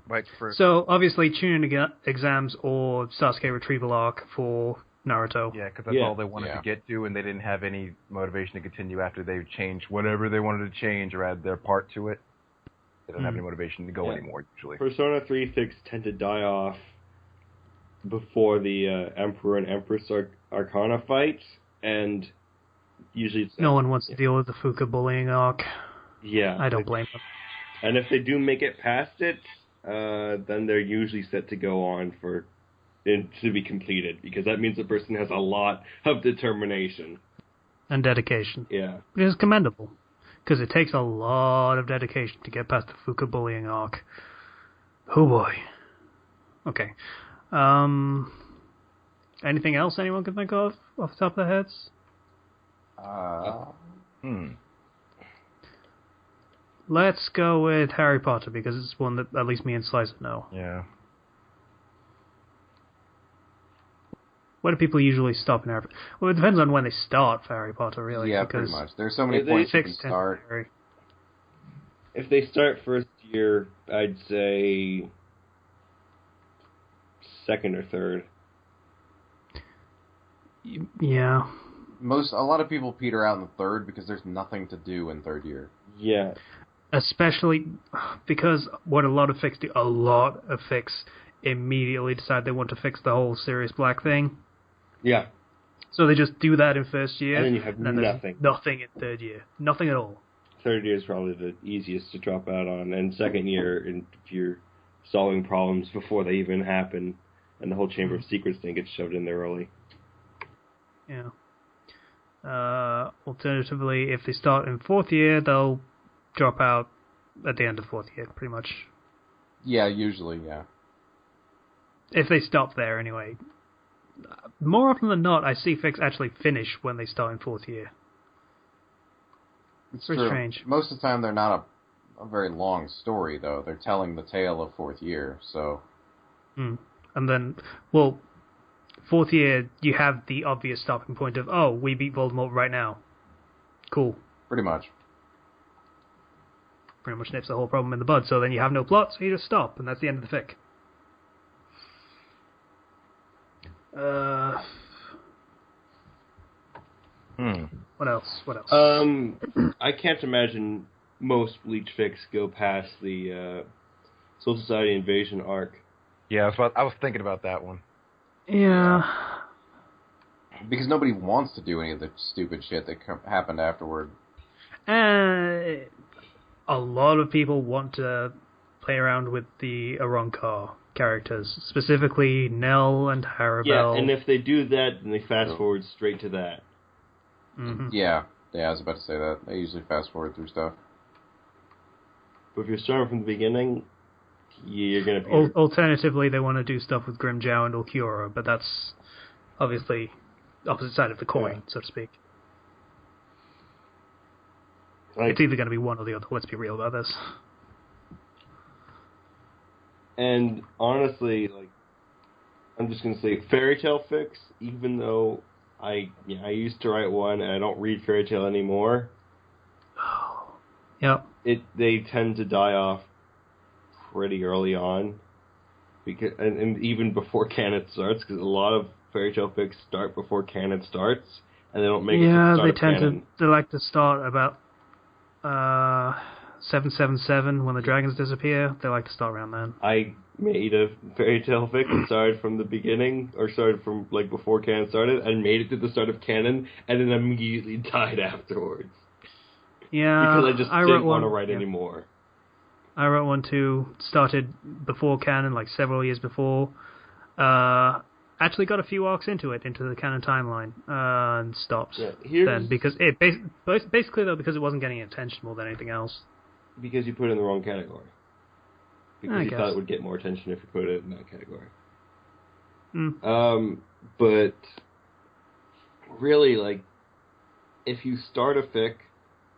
Like So, obviously, Chunin exams or Sasuke retrieval arc for Naruto. Yeah, because that's all they wanted to get to, and they didn't have any motivation to continue after they changed whatever they wanted to change or add their part to it. They don't have any motivation to go anymore, usually. Persona 3 Fix tend to die off before the Emperor and Empress Arcana fight, and usually it's... No one wants to deal with the Fuka bullying arc. Yeah. I don't blame them. And if they do make it past it, then they're usually set to go on to be completed, because that means the person has a lot of determination. And dedication. Yeah. Which is commendable. Because it takes a lot of dedication to get past the Fuka bullying arc. Oh boy. Okay. Anything else anyone can think of off the top of their heads? Let's go with Harry Potter, because it's one that at least me and Slicer know. Yeah. Where do people usually stop in Harry Potter? Well, it depends on when they start for Harry Potter, really. Yeah, pretty much. There's so many points you can start. If they start first year, I'd say second or third. Yeah. A lot of people peter out in the third because there's nothing to do in third year. Yeah. Especially because what a lot of Fix immediately decide they want to fix the whole Sirius Black thing. Yeah. So they just do that in first year. And then you have nothing. Nothing in third year. Nothing at all. Third year is probably the easiest to drop out on. And second year, if you're solving problems before they even happen, and the whole Chamber of Secrets thing gets shoved in there early. Yeah. Alternatively, if they start in fourth year, they'll drop out at the end of fourth year, pretty much. Yeah, usually, yeah. If they stop there, anyway. More often than not, I see Fix actually finish when they start in fourth year. It's very true. Strange. Most of the time, they're not a very long story, though. They're telling the tale of fourth year, so... And then, fourth year, you have the obvious stopping point of, oh, we beat Voldemort right now. Cool. Pretty much. Pretty much nips the whole problem in the bud, so then you have no plot, so you just stop, and that's the end of the fic. What else? I can't imagine most Bleach fics go past the Soul Society Invasion arc. Yeah, I was thinking about that one. Yeah. Because nobody wants to do any of the stupid shit that happened afterward. A lot of people want to play around with the Arrancar characters, specifically Nell and Harabel. Yeah, and if they do that, then they fast forward straight to that. Mm-hmm. Yeah, I was about to say that. They usually fast forward through stuff. But if you're starting from the beginning, you're going to be... Alternatively, they want to do stuff with Grimmjow and Ulquiorra, but that's obviously opposite side of the coin, so to speak. It's either going to be one or the other. Let's be real about this. And honestly, I'm just going to say Fairy Tail fics, even though I used to write one and I don't read Fairy Tail anymore. Yep. They tend to die off pretty early on, because and even before canon starts, because a lot of Fairy Tail fics start before canon starts, and they don't make it to the start of canon. They like to start about 777 when the dragons disappear. They like to start around then. I made a Fairy Tail fic that started from the beginning, or started from before canon started, and made it to the start of canon, and then immediately died afterwards. Yeah, because I just didn't want to write anymore. I wrote one too. Started before canon, like several years before. Actually got a few arcs into the canon timeline, and stopped then because it basically though because it wasn't getting attention more than anything else. Because you put it in the wrong category. Because you thought it would get more attention if you put it in that category. But really, like, if you start a fic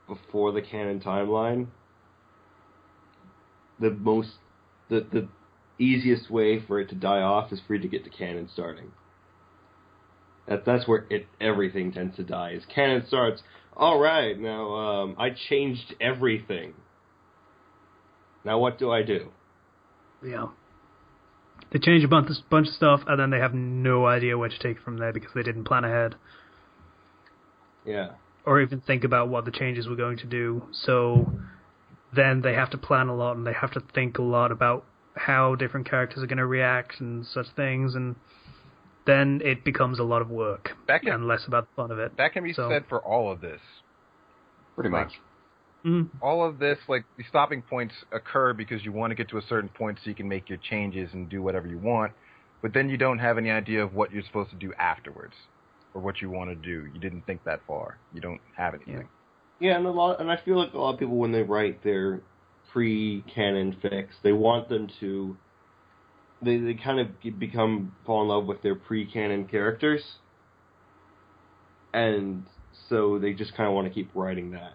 before the canon timeline, the easiest way for it to die off is for you to get to canon starting. That's where everything tends to die. Is canon starts, all right, now I changed everything. Now what do I do? Yeah. They change a bunch of stuff, and then they have no idea where to take it from there because they didn't plan ahead. Yeah. Or even think about what the changes were going to do. So then they have to plan a lot, and they have to think a lot about how different characters are going to react and such things, and then it becomes a lot of work and less about the fun of it. That can be said for all of this. Pretty much. All of this, like, the stopping points occur because you want to get to a certain point so you can make your changes and do whatever you want, but then you don't have any idea of what you're supposed to do afterwards or what you want to do. You didn't think that far. You don't have anything. Yeah, and I feel like a lot of people, when they write their pre-canon fics, they want them to... They kind of fall in love with their pre-canon characters, and so they just kind of want to keep writing that.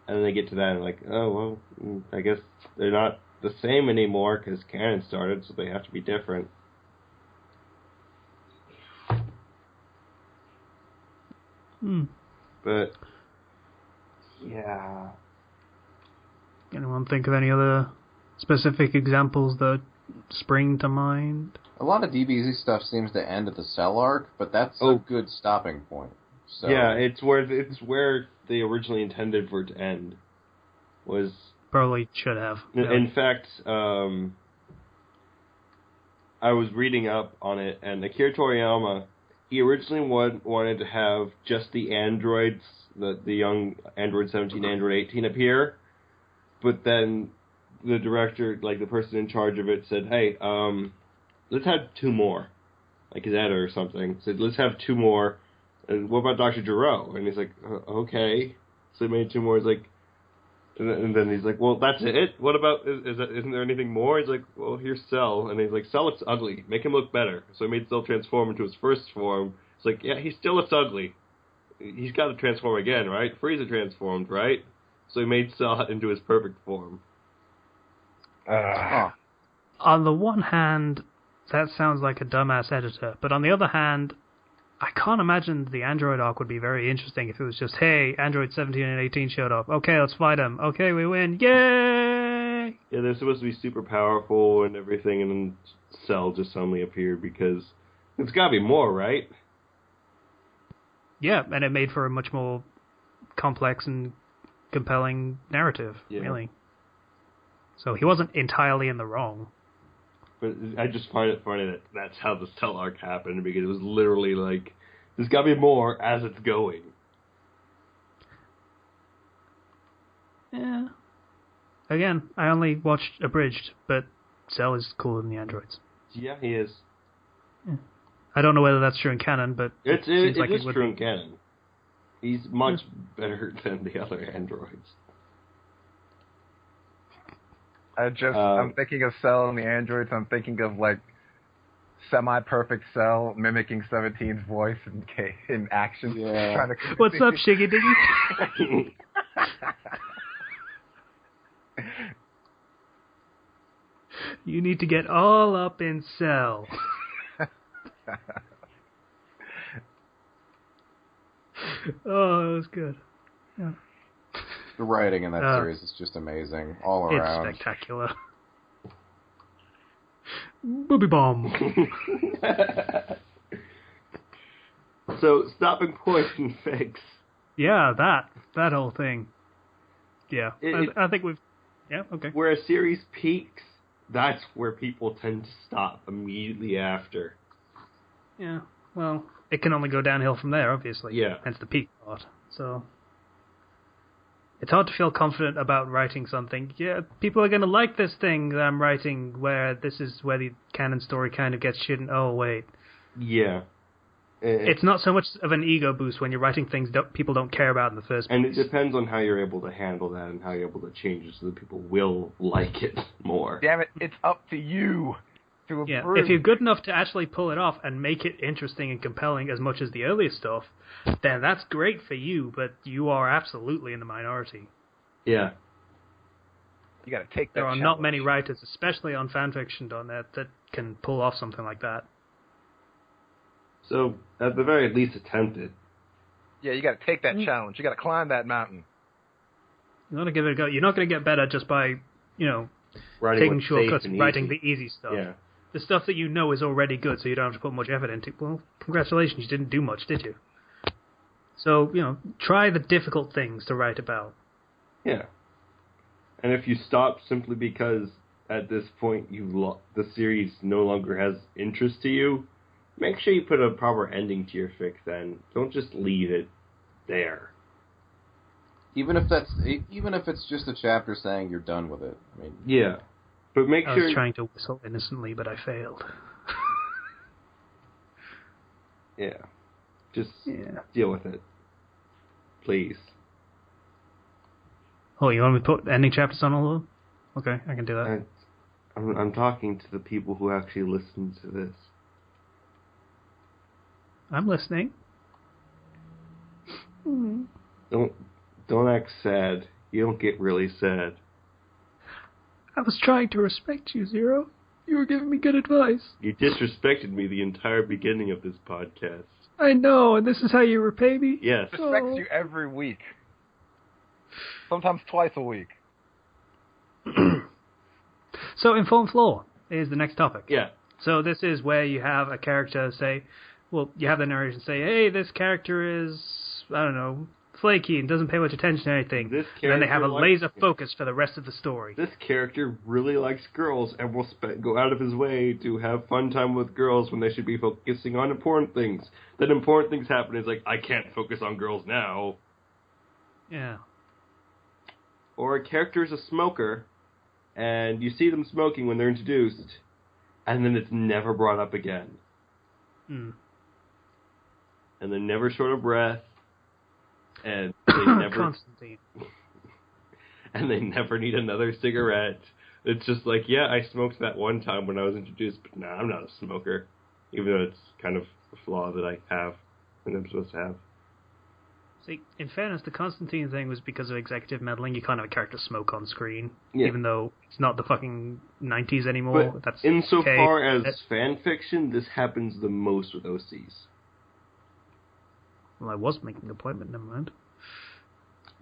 And then they get to that and like, oh, well, I guess they're not the same anymore because canon started, so they have to be different. But, yeah. Anyone think of any other specific examples that spring to mind? A lot of DBZ stuff seems to end at the Cell arc, but that's a good stopping point. So. Yeah, it's where they originally intended for it to end. Probably should have. In fact, I was reading up on it, and Akira Toriyama, he originally wanted to have just the androids, the young Android 17, Android 18 appear, but then the director, like the person in charge of it, said, hey, let's have two more. Like his editor or something said, let's have two more. And what about Dr. Giro? And he's like, okay. So he made two more. He's like, and then he's like, well, that's it? What about, isn't there anything more? He's like, well, here's Cell. And he's like, Cell looks ugly. Make him look better. So he made Cell transform into his first form. It's like, yeah, he still looks ugly. He's got to transform again, right? Frieza transformed, right? So he made Cell into his perfect form. On the one hand, that sounds like a dumbass editor. But on the other hand, I can't imagine the Android arc would be very interesting if it was just, hey, Android 17 and 18 showed up. Okay, let's fight them. Okay, we win. Yay! Yeah, they're supposed to be super powerful and everything, and then Cell just suddenly appeared because it's got to be more, right? Yeah, and it made for a much more complex and compelling narrative, really. So he wasn't entirely in the wrong. But I just find it funny that that's how the Cell arc happened, because it was literally like, there's got to be more as it's going. Yeah. Again, I only watched Abridged, but Cell is cooler than the androids. Yeah, he is. Yeah. I don't know whether that's true in canon, but it seems like is it would true be. in canon. He's much better than the other androids. I'm thinking of Cell and the androids. I'm thinking of, like, semi-perfect Cell mimicking 17's voice in action. Yeah. What's up, Shiggy Diggy? You need to get all up in Cell. Oh, that was good. Yeah. The writing in that series is just amazing, all around. It's spectacular. Booby bomb. So, stopping point and fix. Yeah, that whole thing. Yeah, I think we've... Yeah, okay. Where a series peaks, that's where people tend to stop immediately after. Yeah, well, it can only go downhill from there, obviously. Yeah. Hence the peak part, so... It's hard to feel confident about writing something. Yeah, people are going to like this thing that I'm writing, where this is where the canon story kind of gets shit. And oh wait, yeah, it's not so much of an ego boost when you're writing things that people don't care about in the first place. And it depends on how you're able to handle that and how you're able to change it so that people will like it more. Damn it, it's up to you to approve. Yeah, if you're good enough to actually pull it off and make it interesting and compelling as much as the earlier stuff, then that's great for you, but you are absolutely in the minority. Yeah. You got to take that There are challenge. not many writers, especially on fanfiction.net, that can pull off something like that. So, at the very least, attempt it. Yeah, you got to take that challenge. You got to climb that mountain. You got to give it a go. You're not going to get better just by, Writing taking what's shortcuts safe and and writing easy. the easy stuff. Yeah. The stuff that you know is already good, so you don't have to put much effort into. Well, congratulations, you didn't do much, did you? So, try the difficult things to write about. Yeah. And if you stop simply because at this point the series no longer has interest to you, make sure you put a proper ending to your fic then. Don't just leave it there. Even if it's just a chapter saying you're done with it. I mean, Yeah. But make I sure... was trying to whistle innocently, but I failed. Yeah. Just deal with it. Please. Oh, you want me to put ending chapters on all of them? Okay, I can do that. I'm talking to the people who actually listen to this. I'm listening. Don't act sad. You don't get really sad. I was trying to respect you, Zero. You were giving me good advice. You disrespected me the entire beginning of this podcast. I know, and this is how you repay me? Yes. Respects you every week. Sometimes twice a week. So, Informed Flaw is the next topic. Yeah. So this is where you have a character say, you have the narration say, hey, this character is, I don't know, flaky and doesn't pay much attention to anything. And then they have a laser focus for the rest of the story. This character really likes girls and will go out of his way to have fun time with girls when they should be focusing on important things. Then important things happen. It's like, I can't focus on girls now. Yeah. Or a character is a smoker, and you see them smoking when they're introduced, and then it's never brought up again. Mm. And they're never short of breath, and they never... Constantine. And they never need another cigarette. It's just like, yeah, I smoked that one time when I was introduced, but nah, I'm not a smoker. Even though it's kind of a flaw that I have, and I'm supposed to have. See, in fairness, the Constantine thing was because of executive meddling. You can't have a character smoke on screen, yeah. even though it's not the fucking 90s anymore. But that's insofar okay. as fan fiction, this happens the most with OCs. Well, I was making a point, but never mind.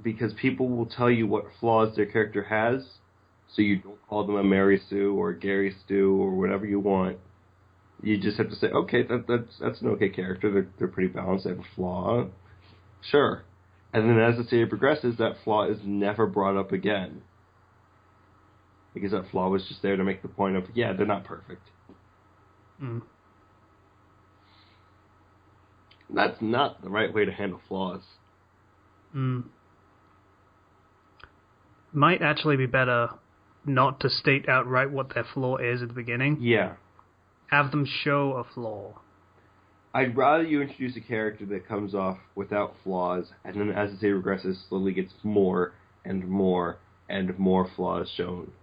Because people will tell you what flaws their character has, so you don't call them a Mary Sue or Gary Stu or whatever you want. You just have to say, okay, that's an okay character. They're pretty balanced. They have a flaw. Sure. And then as the series progresses, that flaw is never brought up again. Because that flaw was just there to make the point of, yeah, they're not perfect. Mm. That's not the right way to handle flaws. Mm. Might actually be better not to state outright what their flaw is at the beginning. Yeah. Have them show a flaw. I'd rather you introduce a character that comes off without flaws, and then as the series progresses, slowly gets more and more and more flaws shown.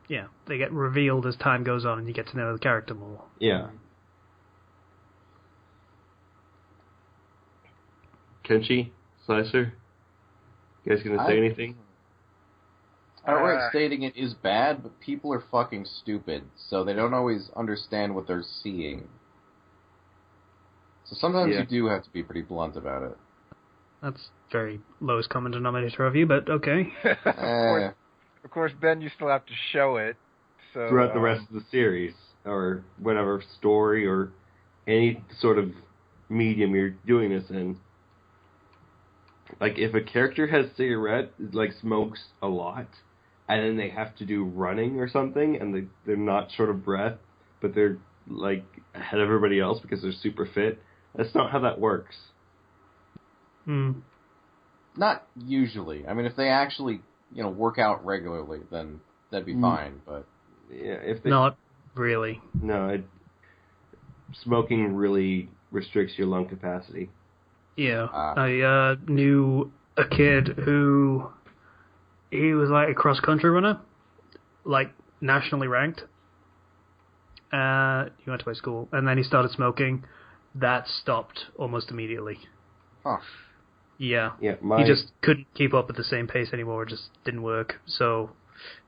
Yeah, they get revealed as time goes on and you get to know the character more. Yeah. Kenchi? Slicer? You guys gonna say anything? Outright stating it is bad, but people are fucking stupid, so they don't always understand what they're seeing. So sometimes you do have to be pretty blunt about it. That's very lowest common denominator of you, but okay. Of course, Ben, you still have to show it. So throughout the rest of the series, or whatever story, or any sort of medium you're doing this in. Like, if a character has cigarette, like, smokes a lot, and then they have to do running or something, and they're not short of breath, but they're, like, ahead of everybody else because they're super fit, that's not how that works. Hmm. Not usually. I mean, if they actually, work out regularly, then that'd be fine. But yeah, if they, not really. No, smoking really restricts your lung capacity. Yeah, I knew a kid who he was like a cross country runner, like nationally ranked. He went to my school, and then he started smoking. That stopped almost immediately. Huh. Yeah. Yeah, he just couldn't keep up at the same pace anymore. It just didn't work. So,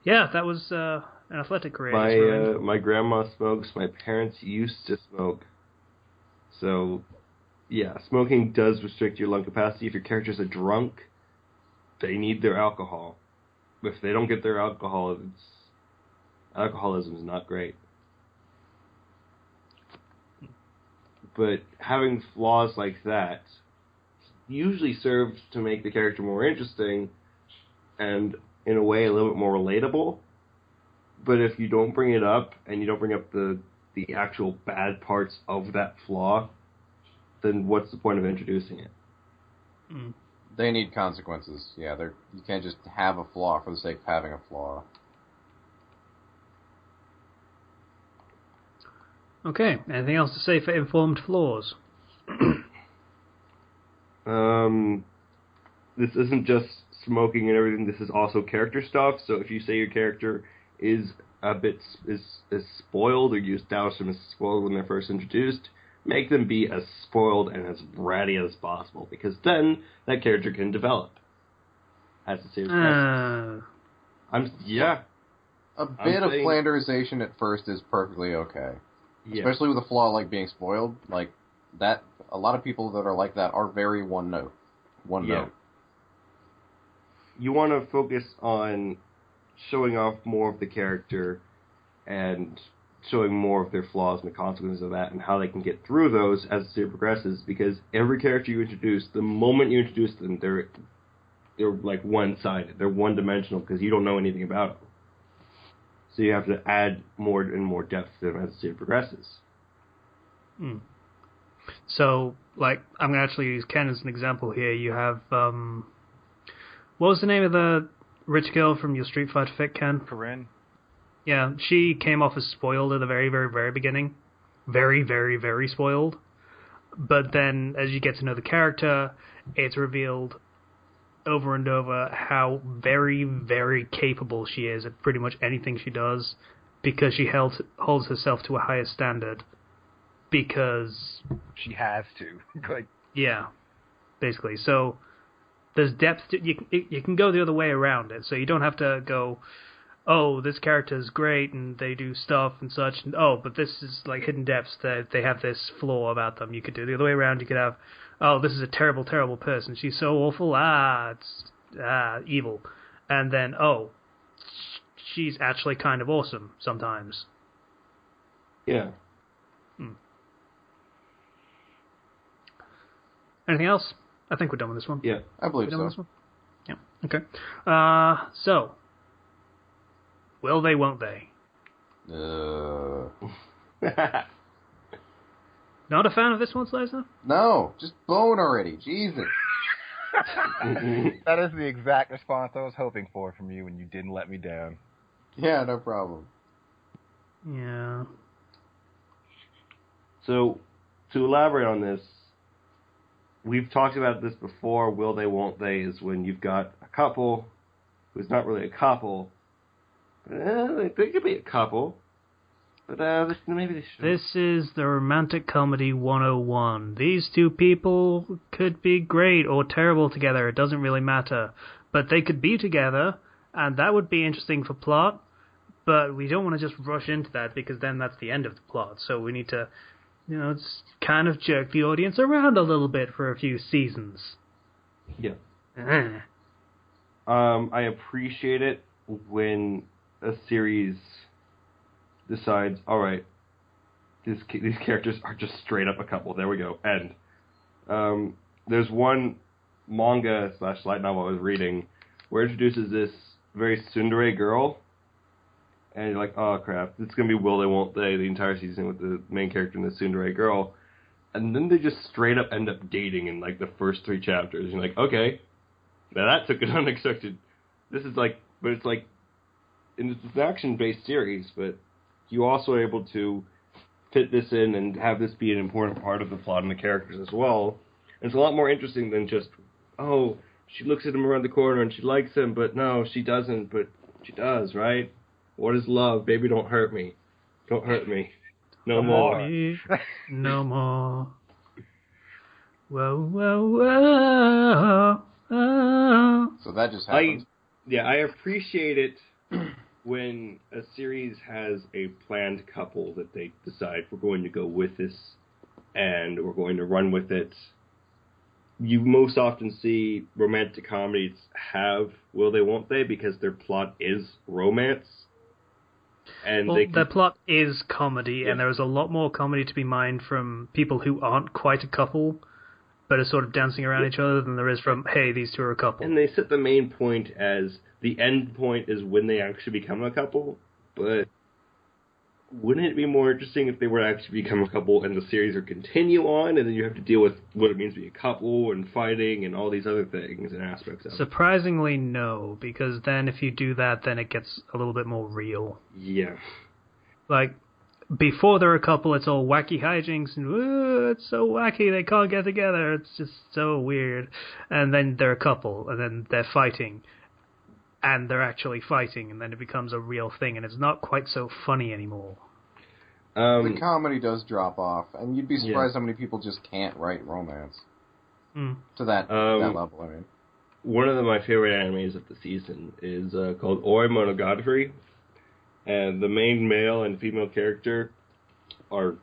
yeah, that was an athletic career. My grandma smokes. My parents used to smoke. So, yeah, smoking does restrict your lung capacity. If your character's a drunk, they need their alcohol. If they don't get their alcohol, alcoholism is not great. But having flaws like that usually serves to make the character more interesting and, in a way, a little bit more relatable. But if you don't bring it up, and you don't bring up the actual bad parts of that flaw, then what's the point of introducing it? They need consequences. Yeah, you can't just have a flaw for the sake of having a flaw. Okay, anything else to say for informed flaws? This isn't just smoking and everything. This is also character stuff. So if you say your character is a bit is spoiled, or you establish them as spoiled when they're first introduced, make them be as spoiled and as bratty as possible, because then that character can develop as a series progresses. A bit of flanderization at first is perfectly okay. Yeah. Especially with a flaw like being spoiled, like that. A lot of people that are like that are very one note. You want to focus on showing off more of the character and showing more of their flaws and the consequences of that and how they can get through those as the series progresses, because every character you introduce, the moment you introduce them, they're like one-sided. They're one-dimensional because you don't know anything about them. So you have to add more and more depth to them as the series progresses. So, like, I'm going to actually use Ken as an example here. You have, what was the name of the rich girl from your Street Fighter fic, Ken? Corinne. Yeah, she came off as spoiled at the very, very, very beginning. Very, very, very spoiled. But then, as you get to know the character, it's revealed over and over how very, very capable she is at pretty much anything she does, because she holds herself to a higher standard. Because she has to. Like, yeah, basically. So there's depth to, you can go the other way around it. So you don't have to go, oh, this character is great and they do stuff and such, and oh, but this is like hidden depths that they have this flaw about them. You could do the other way around. You could have, oh, this is a terrible, terrible person. She's so awful. It's evil. And then, oh, she's actually kind of awesome sometimes. Yeah. Anything else? I think we're done with this one. Yeah, I believe so. This one? Yeah. Okay. So, will they? Won't they? Not a fan of this one, Slicer? No, just bone already. Jesus. That is the exact response I was hoping for from you, and you didn't let me down. Yeah, no problem. Yeah. So, to elaborate on this, we've talked about this before. Will they, won't they, is when you've got a couple who's not really a couple. They could be a couple, but maybe they should. This is the romantic comedy 101. These two people could be great or terrible together. It doesn't really matter. But they could be together, and that would be interesting for plot. But we don't want to just rush into that, because then that's the end of the plot. So we need to, it's kind of jerk the audience around a little bit for a few seasons. Yeah. I appreciate it when a series decides, all right, these characters are just straight up a couple. There we go. End. There's one manga / light novel I was reading where it introduces this very tsundere girl, and you're like, oh crap, it's going to be will they, won't they, the entire season with the main character and the tsundere girl. And then they just straight up end up dating in like the first 3 chapters. And you're like, okay, Now that took an unexpected. This is like, but it's like, and it's an action-based series, but you also are able to fit this in and have this be an important part of the plot and the characters as well. And it's a lot more interesting than just, oh, she looks at him around the corner and she likes him, but no, she doesn't, but she does, right? What is love? Baby, don't hurt me. Don't hurt me. No more. No more. Whoa, whoa, whoa. So that just happened. I appreciate it when a series has a planned couple that they decide we're going to go with this and we're going to run with it. You most often see romantic comedies have will they, won't they, because their plot is romance. And their plot is comedy, and there is a lot more comedy to be mined from people who aren't quite a couple, but are sort of dancing around each other than there is from, hey, these two are a couple. And they set the main point as the end point is when they actually become a couple, but wouldn't it be more interesting if they were to actually become a couple and the series would continue on, and then you have to deal with what it means to be a couple and fighting and all these other things and aspects of it? Surprisingly, no, because then if you do that, then it gets a little bit more real. Yeah. Like, before they're a couple, it's all wacky hijinks, and it's so wacky, they can't get together, it's just so weird. And then they're a couple, and then they're fighting, and they're actually fighting, and then it becomes a real thing, and it's not quite so funny anymore. The comedy does drop off, and you'd be surprised how many people just can't write romance. To that level, I mean. One of my favorite animes of the season is called Oi Monogatari, and the main male and female character are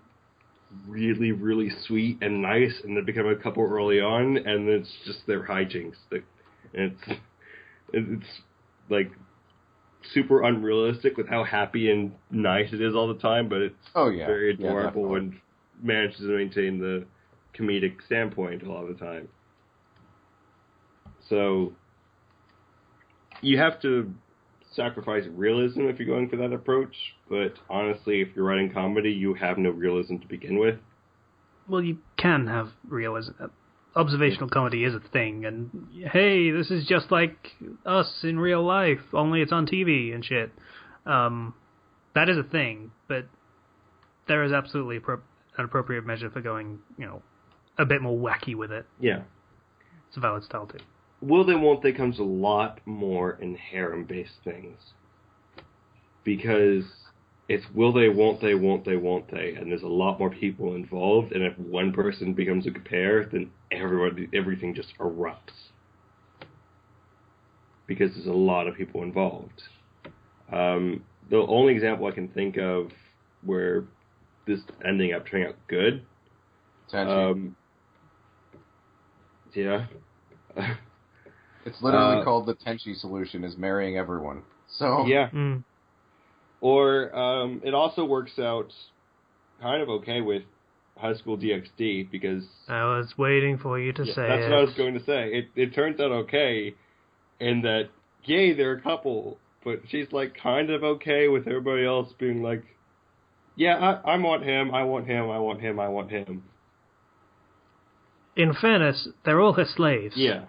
really, really sweet and nice, and they become a couple early on, and it's just their hijinks. It's like super unrealistic with how happy and nice it is all the time, but it's very adorable and manages to maintain the comedic standpoint a lot of the time. So you have to sacrifice realism if you're going for that approach, but honestly, if you're writing comedy, you have no realism to begin with. Well, you can have realism. Observational comedy is a thing, and hey, this is just like us in real life, only it's on TV and shit. That is a thing, but there is absolutely an appropriate measure for going, a bit more wacky with it. Yeah. It's a valid style, too. Will they, won't they comes a lot more in harem-based things. Because it's will they, won't they, won't they, won't they, and there's a lot more people involved, and if one person becomes a pair, then everything just erupts. Because there's a lot of people involved. The only example I can think of where this ending up turning out good... Kenchi. Yeah. It's literally called the Kenchi solution, is marrying everyone. So yeah. Or it also works out kind of okay with High School DxD because I was waiting for you to say that's what I was going to say. It turns out okay in that yay they're a couple, but she's like kind of okay with everybody else being like, yeah, I want him, I want him, I want him, I want him. In fairness, they're all her slaves. Yeah.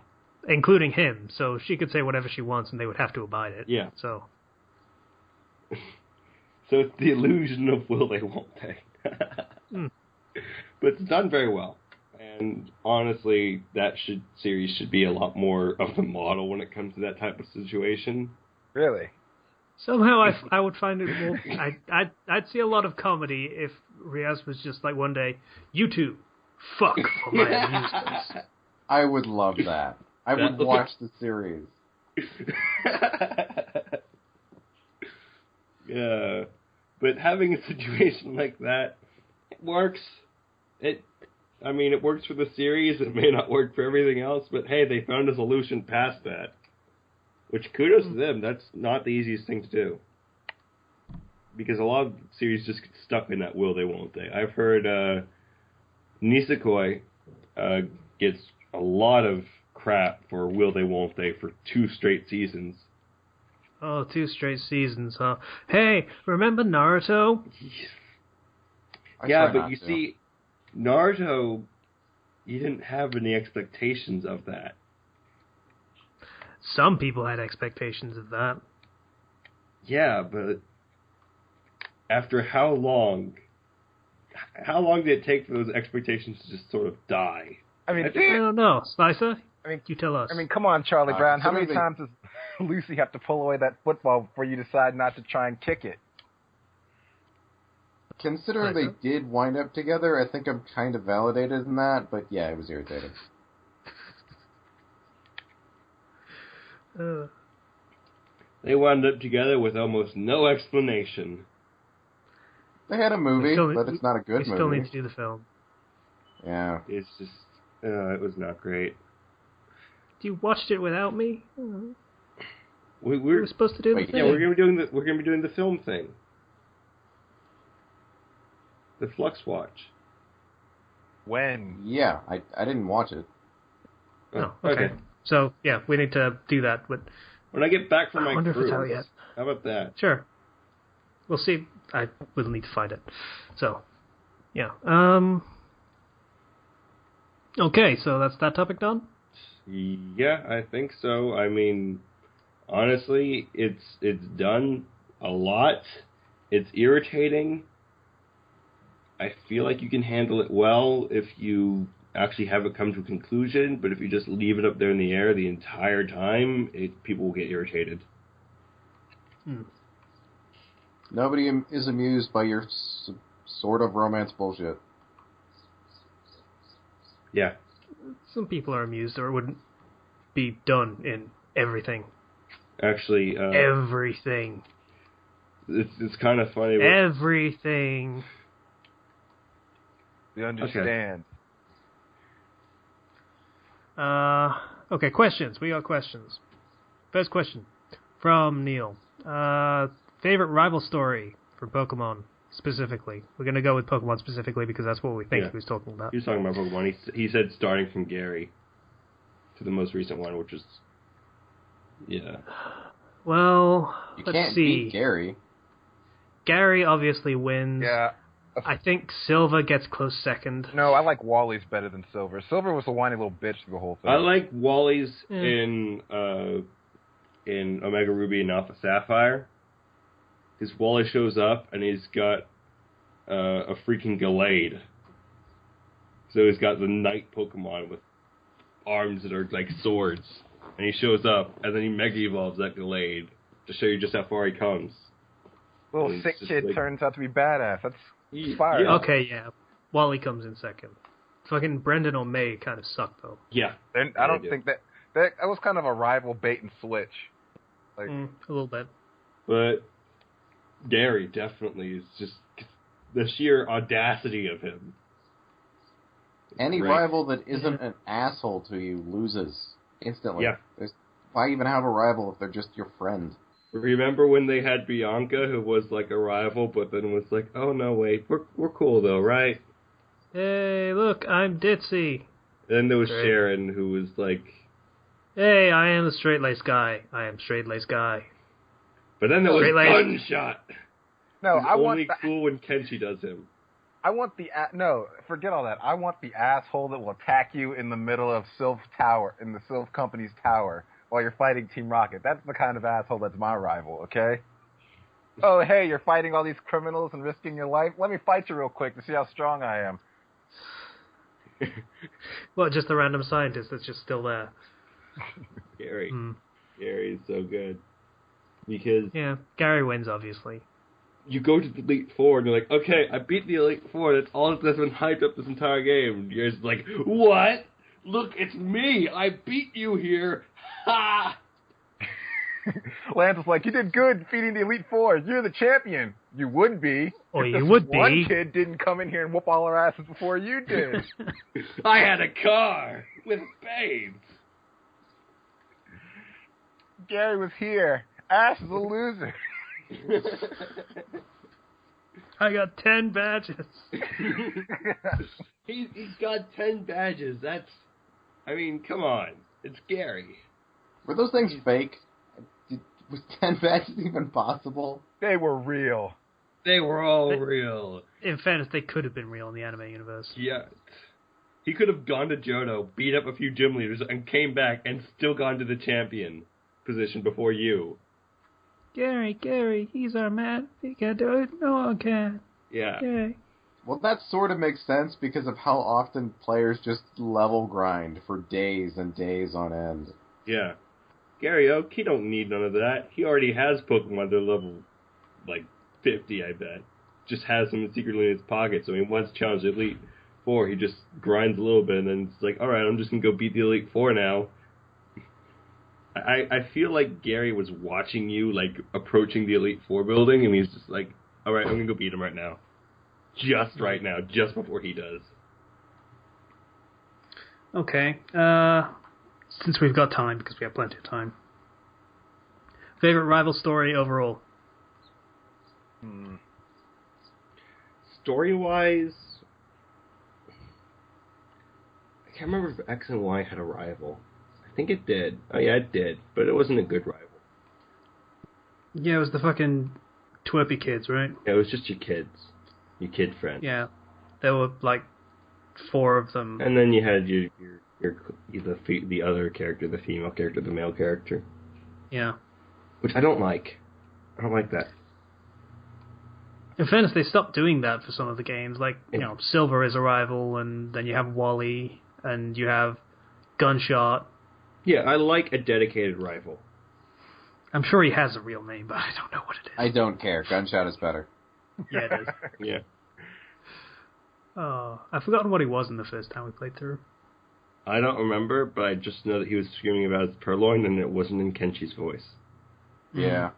Including him, so she could say whatever she wants and they would have to abide it. Yeah. So it's the illusion of will they, won't they. But it's done very well. And honestly, that series should be a lot more of the model when it comes to that type of situation. Really? Somehow I would find it more... I'd see a lot of comedy if Riaz was just like one day, you two, fuck for my amusement. I would love that. I would watch the series. Yeah. But having a situation like that, it works. It works for the series. It may not work for everything else, but hey, they found a solution past that. Which, kudos to them. That's not the easiest thing to do. Because a lot of series just get stuck in that will they, won't they. I've heard Nisekoi gets a lot of crap for will they, won't they for 2 straight seasons. Oh, 2 straight seasons, huh? Hey, remember Naruto? Yeah, but you see, Naruto, you didn't have any expectations of that. Some people had expectations of that. Yeah, but after how long did it take for those expectations to just sort of die? I mean, I don't know. Slicer, you tell us. I mean, come on, Charlie Brown. How many considering times does Lucy have to pull away that football before you decide not to try and kick it? Considering they did wind up together, I think I'm kind of validated in that, but yeah, it was irritating. They wound up together with almost no explanation. They had a movie, but it's not a good movie. We still need to do the film. Yeah. It's just, it was not great. You watched it without me? We were supposed to do the thing. Yeah, we're gonna be doing the film thing. The Flux Watch. When? Yeah, I didn't watch it. Oh, okay. So, yeah, we need to do that. But when I get back from my cruise, if it's out yet. How about that? Sure. We'll see. I will need to find it. So, yeah. Okay, so that's that topic done? Yeah, I think so. I mean, honestly, it's done a lot. It's irritating. I feel like you can handle it well if you actually have it come to a conclusion, but if you just leave it up there in the air the entire time, people will get irritated. Nobody is amused by your sort of romance bullshit. Yeah. Some people are amused, or it wouldn't be done in everything. Actually, everything. It's kind of funny. Everything. We understand. Okay, questions. We got questions. First question from Neil. Favorite rival story for Pokemon specifically? We're going to go with Pokemon specifically because that's what we think he was talking about. He was talking about Pokemon. He said starting from Gary to the most recent one, which is... Yeah. Well, you let's can't see. Beat Gary. Gary obviously wins. Yeah. I think Silver gets close second. No, I like Wally's better than Silver. Silver was a whiny little bitch through the whole thing. I like Wally's in Omega Ruby and Alpha Sapphire. Because Wally shows up and he's got a freaking Gallade. So he's got the Knight Pokemon with arms that are like swords. And he shows up and then he Mega Evolves that Gallade to show you just how far he comes. Little sick kid turns out to be badass. That's inspiring. Yeah. Okay, yeah. Wally comes in second. Fucking Brendan O'May kind of sucked, though. Yeah. And I don't think that was kind of a rival bait and switch. Like a little bit. But Gary definitely is just the sheer audacity of him. Any rival that isn't an asshole to you loses instantly. Yeah. Why even have a rival if they're just your friend? Remember when they had Bianca, who was like a rival, but then was like, "Oh no, wait, we're cool though, right?" Hey, look, I'm ditzy. Then there was Sharon, who was like, "Hey, I am the straight-laced guy. I am straight-laced guy." But then there was Gunshot. No, I want only cool when Kenchi does him. I want no, forget all that. I want the asshole that will attack you in the middle of Sylph Tower, in the Sylph Company's tower, while you're fighting Team Rocket. That's the kind of asshole that's my rival, okay? Oh, hey, you're fighting all these criminals and risking your life? Let me fight you real quick to see how strong I am. Well, just the random scientist that's just still there. Gary. Gary is so good. Because... Yeah, Gary wins, obviously. You go to the Elite Four and you're like, okay, I beat the Elite Four. That's all that's been hyped up this entire game. You're just like, what? Look, it's me. I beat you here. Ha! Lance was like, you did good defeating the Elite Four. You're the champion. You would be. Or you would be. One kid didn't come in here and whoop all our asses before you did. I had a car with babes. Gary was here. Ash is a loser. I got 10 badges. He's got 10 badges. That's... I mean, come on. It's Gary. Were those things fake? Was 10 badges even possible? They were real. They were all real. In fairness, they could have been real in the anime universe. Yeah. He could have gone to Johto, beat up a few gym leaders, and came back and still gone to the champion. position before you. Gary, he's our man. He can't do it. No one can. Yeah. Yay. Well, that sort of makes sense because of how often players just level grind for days and days on end. Yeah. Gary Oak, he don't need none of that. He already has Pokemon that are level, 50, I bet. Just has them secretly in his pocket, so he wants to challenge Elite Four. He just grinds a little bit, and then it's like, alright, I'm just going to go beat the Elite Four now. I feel like Gary was watching you, approaching the Elite Four building, and he's just like, alright, I'm going to go beat him right now. Just right now, just before he does. Okay. Since we've got time, because we have plenty of time. Favorite rival story overall? Story-wise, I can't remember if X and Y had a rival. I think it did. Oh yeah, it did, but it wasn't a good rival. Yeah, it was the fucking twerpy kids, right? Yeah, it was just your kids. Your kid friends. Yeah. There were, 4 of them. And then you had the other character, the female character, the male character. Yeah. Which I don't like. I don't like that. In fairness, they stopped doing that for some of the games. Silver is a rival, and then you have Wally, and you have Gunshot. Yeah, I like a dedicated rival. I'm sure he has a real name, but I don't know what it is. I don't care. Gunshot is better. Yeah, it is. Yeah. Oh, I've forgotten what he was in the first time we played through. I don't remember, but I just know that he was screaming about his purloin, and it wasn't in Kenchi's voice. Yeah.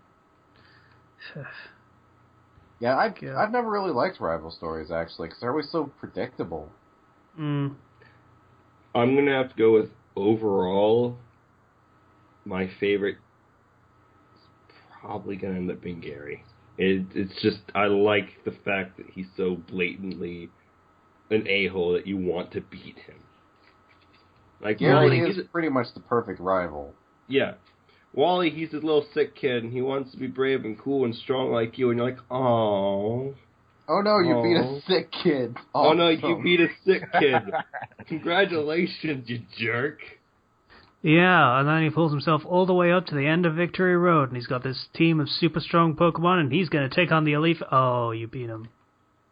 Yeah, I've never really liked rival stories, actually, because they're always so predictable. Mm. I'm going to have to go with overall, my favorite is probably going to end up being Gary. It's just, I like the fact that he's so blatantly an a-hole that you want to beat him. Gary is pretty much the perfect rival. Yeah. Wally, he's a little sick kid, and he wants to be brave and cool and strong like you, and you're like, aww. Oh no, you beat a sick kid. Awesome. Oh no, you beat a sick kid. Congratulations, you jerk. Yeah, and then he pulls himself all the way up to the end of Victory Road, and he's got this team of super strong Pokemon, and he's going to take on the Elite... Oh, you beat him.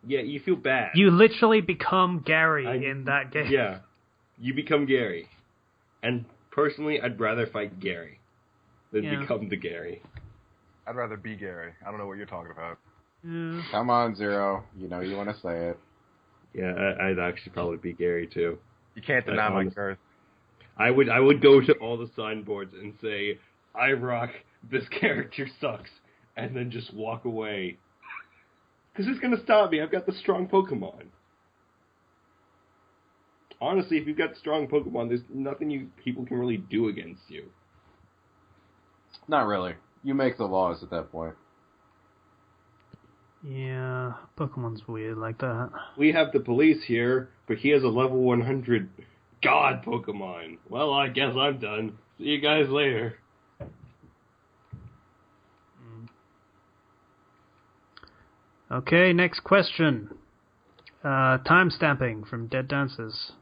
Yeah, you feel bad. You literally become Gary in that game. Yeah, you become Gary. And personally, I'd rather fight Gary than become the Gary. I'd rather be Gary. I don't know what you're talking about. Yeah. Come on, Zero. You know you want to say it. Yeah, I'd actually probably be Gary, too. You can't deny my girth. I would go to all the signboards and say, I rock, this character sucks, and then just walk away. Because who's going to stop me? I've got the strong Pokemon. Honestly, if you've got strong Pokemon, there's nothing people can really do against you. Not really. You make the laws at that point. Yeah, Pokemon's weird like that. We have the police here, but he has a level 100 God Pokemon. Well, I guess I'm done. See you guys later. Okay, next question. Time stamping from Dead Dancers.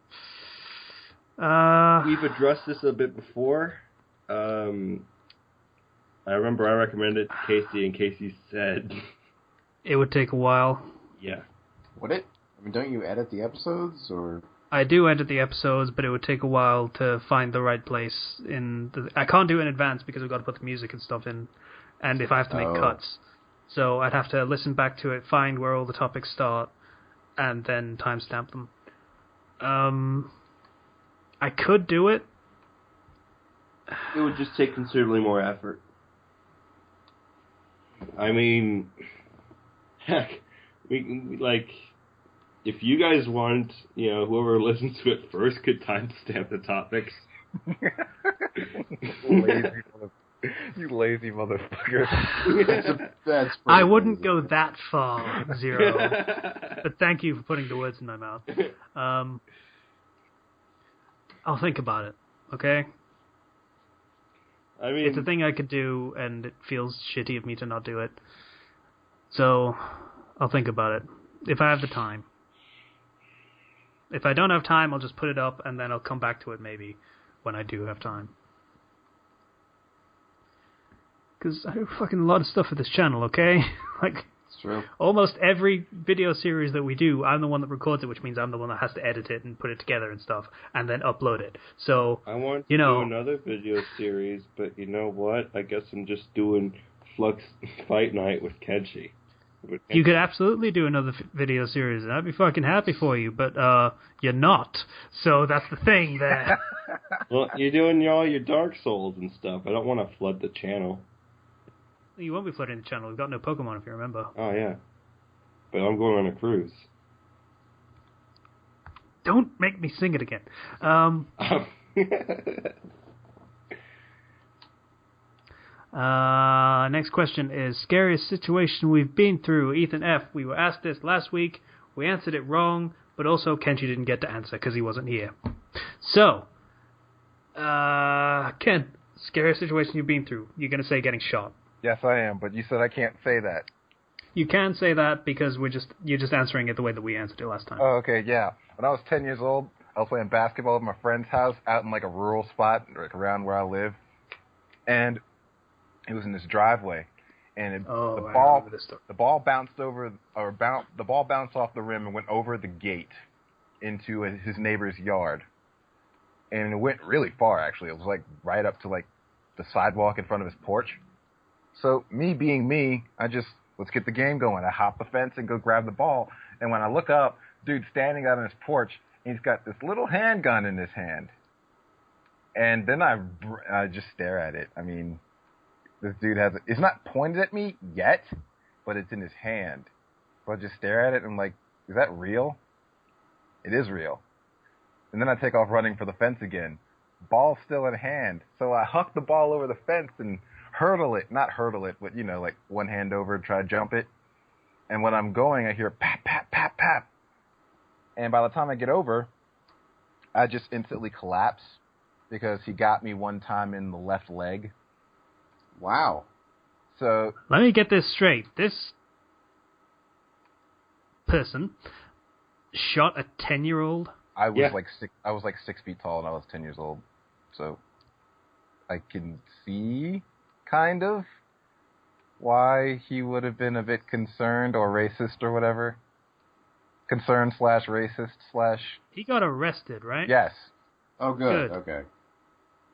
We've addressed this a bit before. I remember I recommended it to Casey, and Casey said... It would take a while. Yeah. Would it? I mean, don't you edit the episodes, or...? I do edit the episodes, but it would take a while to find the right place in the... I can't do it in advance because we've got to put the music and stuff in, and if I have to make cuts. So I'd have to listen back to it, find where all the topics start, and then timestamp them. I could do it. It would just take considerably more effort. I mean, heck, if you guys want, whoever listens to it first could timestamp the topics. You lazy motherfucker. That's I wouldn't go that far, Zero. But thank you for putting the words in my mouth. I'll think about it, okay? I mean, it's a thing I could do, and it feels shitty of me to not do it. So, I'll think about it. If I have the time. If I don't have time, I'll just put it up, and then I'll come back to it maybe when I do have time. because I do fucking a lot of stuff for this channel, okay? Like, It's true. almost every video series that we do, I'm the one that records it, which means I'm the one that has to edit it and put it together and stuff, and then upload it. So, I want to do another video series, but you know what? I guess I'm just doing Flux Fight Night with Kenchi. You could absolutely do another video series, and I'd be fucking happy for you, but you're not. So that's the thing there. Well, you're doing all your Dark Souls and stuff. I don't want to flood the channel. You won't be flooding the channel. We've got no Pokemon, if you remember. Oh, yeah. But I'm going on a cruise. Don't make me sing it again. Next question is, scariest situation we've been through. Ethan F. We were asked this last week. We answered it wrong, but also Kenchi didn't get to answer because he wasn't here. So, Ken, scariest situation you've been through. You're going to say getting shot. Yes, I am, but you said I can't say that. You can say that because you're just answering it the way that we answered it last time. Oh, okay, yeah. When I was 10 years old, I was playing basketball at my friend's house out in like a rural spot, like around where I live. And it was in this driveway. And the ball bounced over, the ball bounced off the rim and went over the gate into his neighbor's yard. And it went really far, actually. It was like right up to like the sidewalk in front of his porch. So me being me, let's get the game going. I hop the fence and go grab the ball. And when I look up, dude's standing out on his porch, and he's got this little handgun in his hand. And then I just stare at it. I mean, this dude it's not pointed at me yet, but it's in his hand. So I just stare at it, and I'm like, is that real? It is real. And then I take off running for the fence again. Ball's still in hand. So I huck the ball over the fence and not hurdle it, but, like one hand over and try to jump it. And when I'm going, I hear pap, pap, pap, pap. And by the time I get over, I just instantly collapse because he got me one time in the left leg. Wow. So let me get this straight. This person shot a 10-year-old? I was like 6 feet tall and I was 10 years old. So I can see kind of why he would have been a bit concerned or racist or whatever. Concerned / racist / He got arrested, right? Yes. Oh, good. Okay.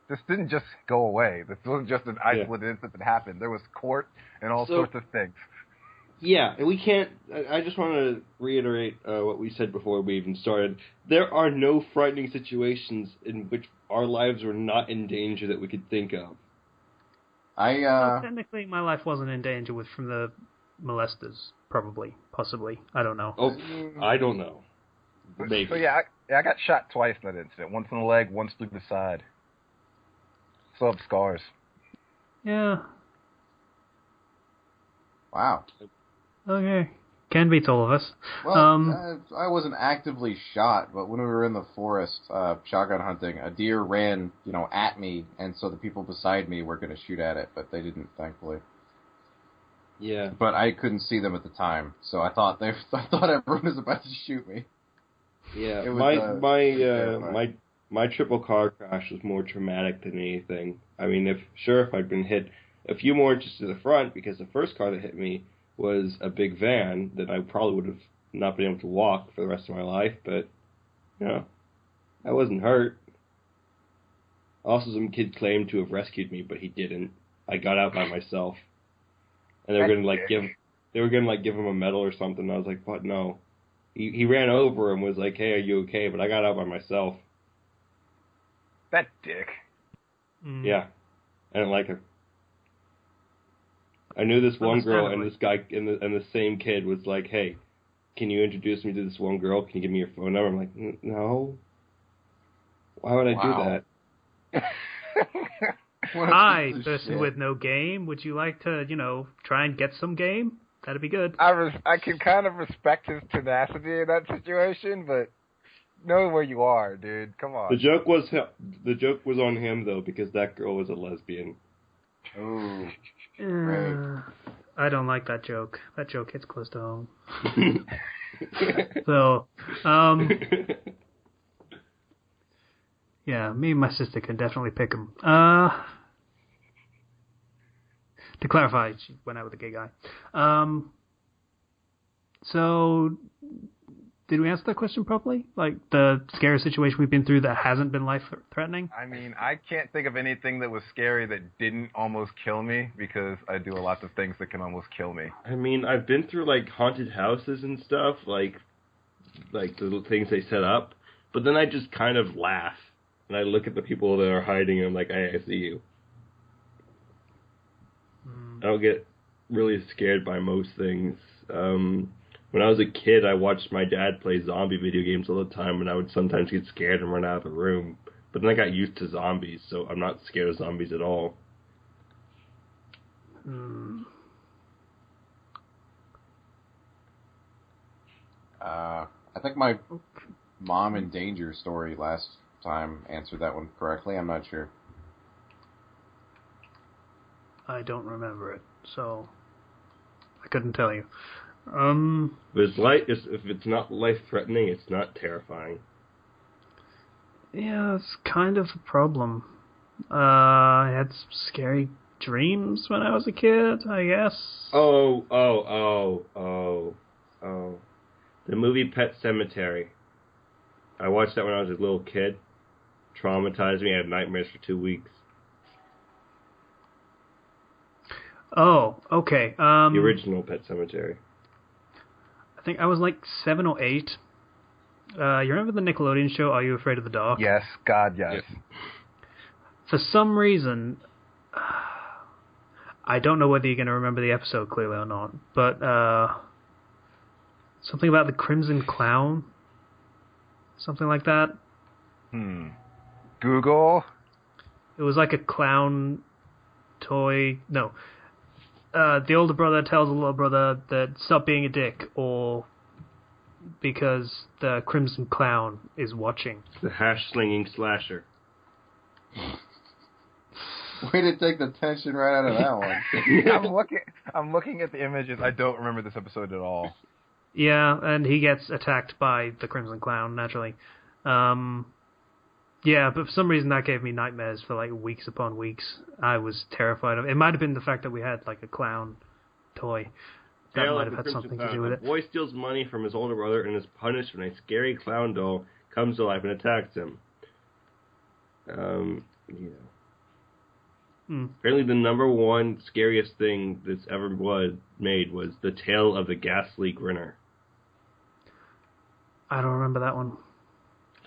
This didn't just go away. This wasn't just an isolated incident that happened. There was court and all sorts of things. Yeah, and we can't... I just want to reiterate what we said before we even started. There are no frightening situations in which our lives were not in danger that we could think of. Well, technically, my life wasn't in danger from the molesters. Probably. Possibly. I don't know. Oh, I don't know. Maybe. So, I got shot twice in that incident. Once in the leg, once through the side. Still have scars. Yeah. Wow. Okay. Ken beats all of us. Well, I wasn't actively shot, but when we were in the forest shotgun hunting, a deer ran, at me, and so the people beside me were going to shoot at it, but they didn't, thankfully. Yeah. But I couldn't see them at the time, so I thought everyone was about to shoot me. Yeah. It was, my triple car crash was more traumatic than anything. I mean, if I'd been hit a few more inches to the front, because the first car that hit me was a big van, then I probably would have not been able to walk for the rest of my life, but, I wasn't hurt. Also, some kid claimed to have rescued me, but he didn't. I got out by myself. And they were gonna give him a medal or something. I was like, what? No. He ran over and was like, hey, are you okay? But I got out by myself. That dick. Yeah. I didn't like him. I knew this one girl, and this guy, and the same kid was like, hey, can you introduce me to this one girl? Can you give me your phone number? I'm like, no. Why would I do that? Hi, person with no game. Would you like to, try and get some game? That'd be good. I can kind of respect his tenacity in that situation, but know where you are, dude. Come on. The joke was on him though, because that girl was a lesbian. Oh. I don't like that joke. That joke hits close to home. So, yeah, me and my sister can definitely pick him. To clarify, she went out with a gay guy. So, did we answer that question properly? Like, the scary situation we've been through that hasn't been life-threatening? I mean, I can't think of anything that was scary that didn't almost kill me, because I do a lot of things that can almost kill me. I mean, I've been through, like, haunted houses and stuff, like the little things they set up, but then I just kind of laugh, and I look at the people that are hiding, and I'm like, hey, I see you. I don't get really scared by most things. When I was a kid, I watched my dad play zombie video games all the time, and I would sometimes get scared and run out of the room. But then I got used to zombies, so I'm not scared of zombies at all. I think my mom in danger story last time answered that one correctly. I'm not sure. I don't remember it, so I couldn't tell you. If it's not life-threatening, it's not terrifying. Yeah, it's kind of a problem. I had some scary dreams when I was a kid, I guess. Oh. The movie Pet Sematary. I watched that when I was a little kid. Traumatized me. I had nightmares for 2 weeks. Oh, okay. The original Pet Sematary. I think I was like 7 or 8. You remember the Nickelodeon show, Are You Afraid of the Dark? Yes, God, yes. For some reason, I don't know whether you're going to remember the episode clearly or not, but something about the Crimson Clown? Something like that? Google? It was like a clown toy. No. The older brother tells the little brother that stop being a dick, or because the Crimson Clown is watching. The hash-slinging slasher. Way to take the tension right out of that one. I'm looking at the images. I don't remember this episode at all. Yeah, and he gets attacked by the Crimson Clown, naturally. Yeah, but for some reason that gave me nightmares for like weeks upon weeks. I was terrified of it. It might have been the fact that we had like a clown toy. That might have had something to do with it. A boy steals money from his older brother and is punished when a scary clown doll comes to life and attacks him. Apparently the number one scariest thing that's ever made was The Tale of the Ghastly Grinner. I don't remember that one.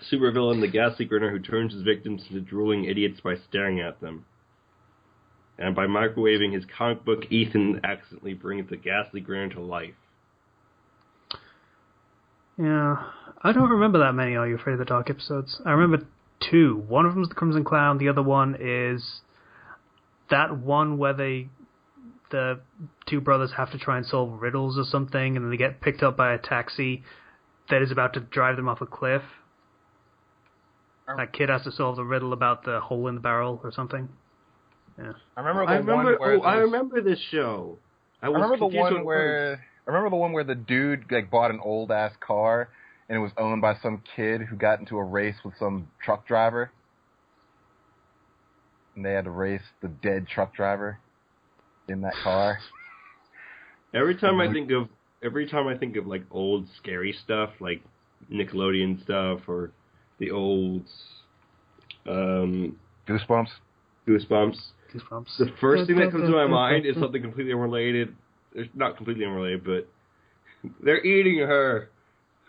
Supervillain, the Ghastly Grinner, who turns his victims into drooling idiots by staring at them. And by microwaving his comic book, Ethan accidentally brings the Ghastly Grinner to life. Yeah, I don't remember that many Are You Afraid of the Dark episodes. I remember 2. One of them is the Crimson Clown. The other one is that one where the 2 brothers have to try and solve riddles or something, and then they get picked up by a taxi that is about to drive them off a cliff. That kid has to solve the riddle about the hole in the barrel or something. Yeah. I remember this show. I remember the one where the dude like bought an old ass car and it was owned by some kid who got into a race with some truck driver. And they had to race the dead truck driver in that car. Every time I think of like old scary stuff, like Nickelodeon stuff or the old Goosebumps. The first thing that comes to my mind is something completely unrelated. It's not completely unrelated, but they're eating her,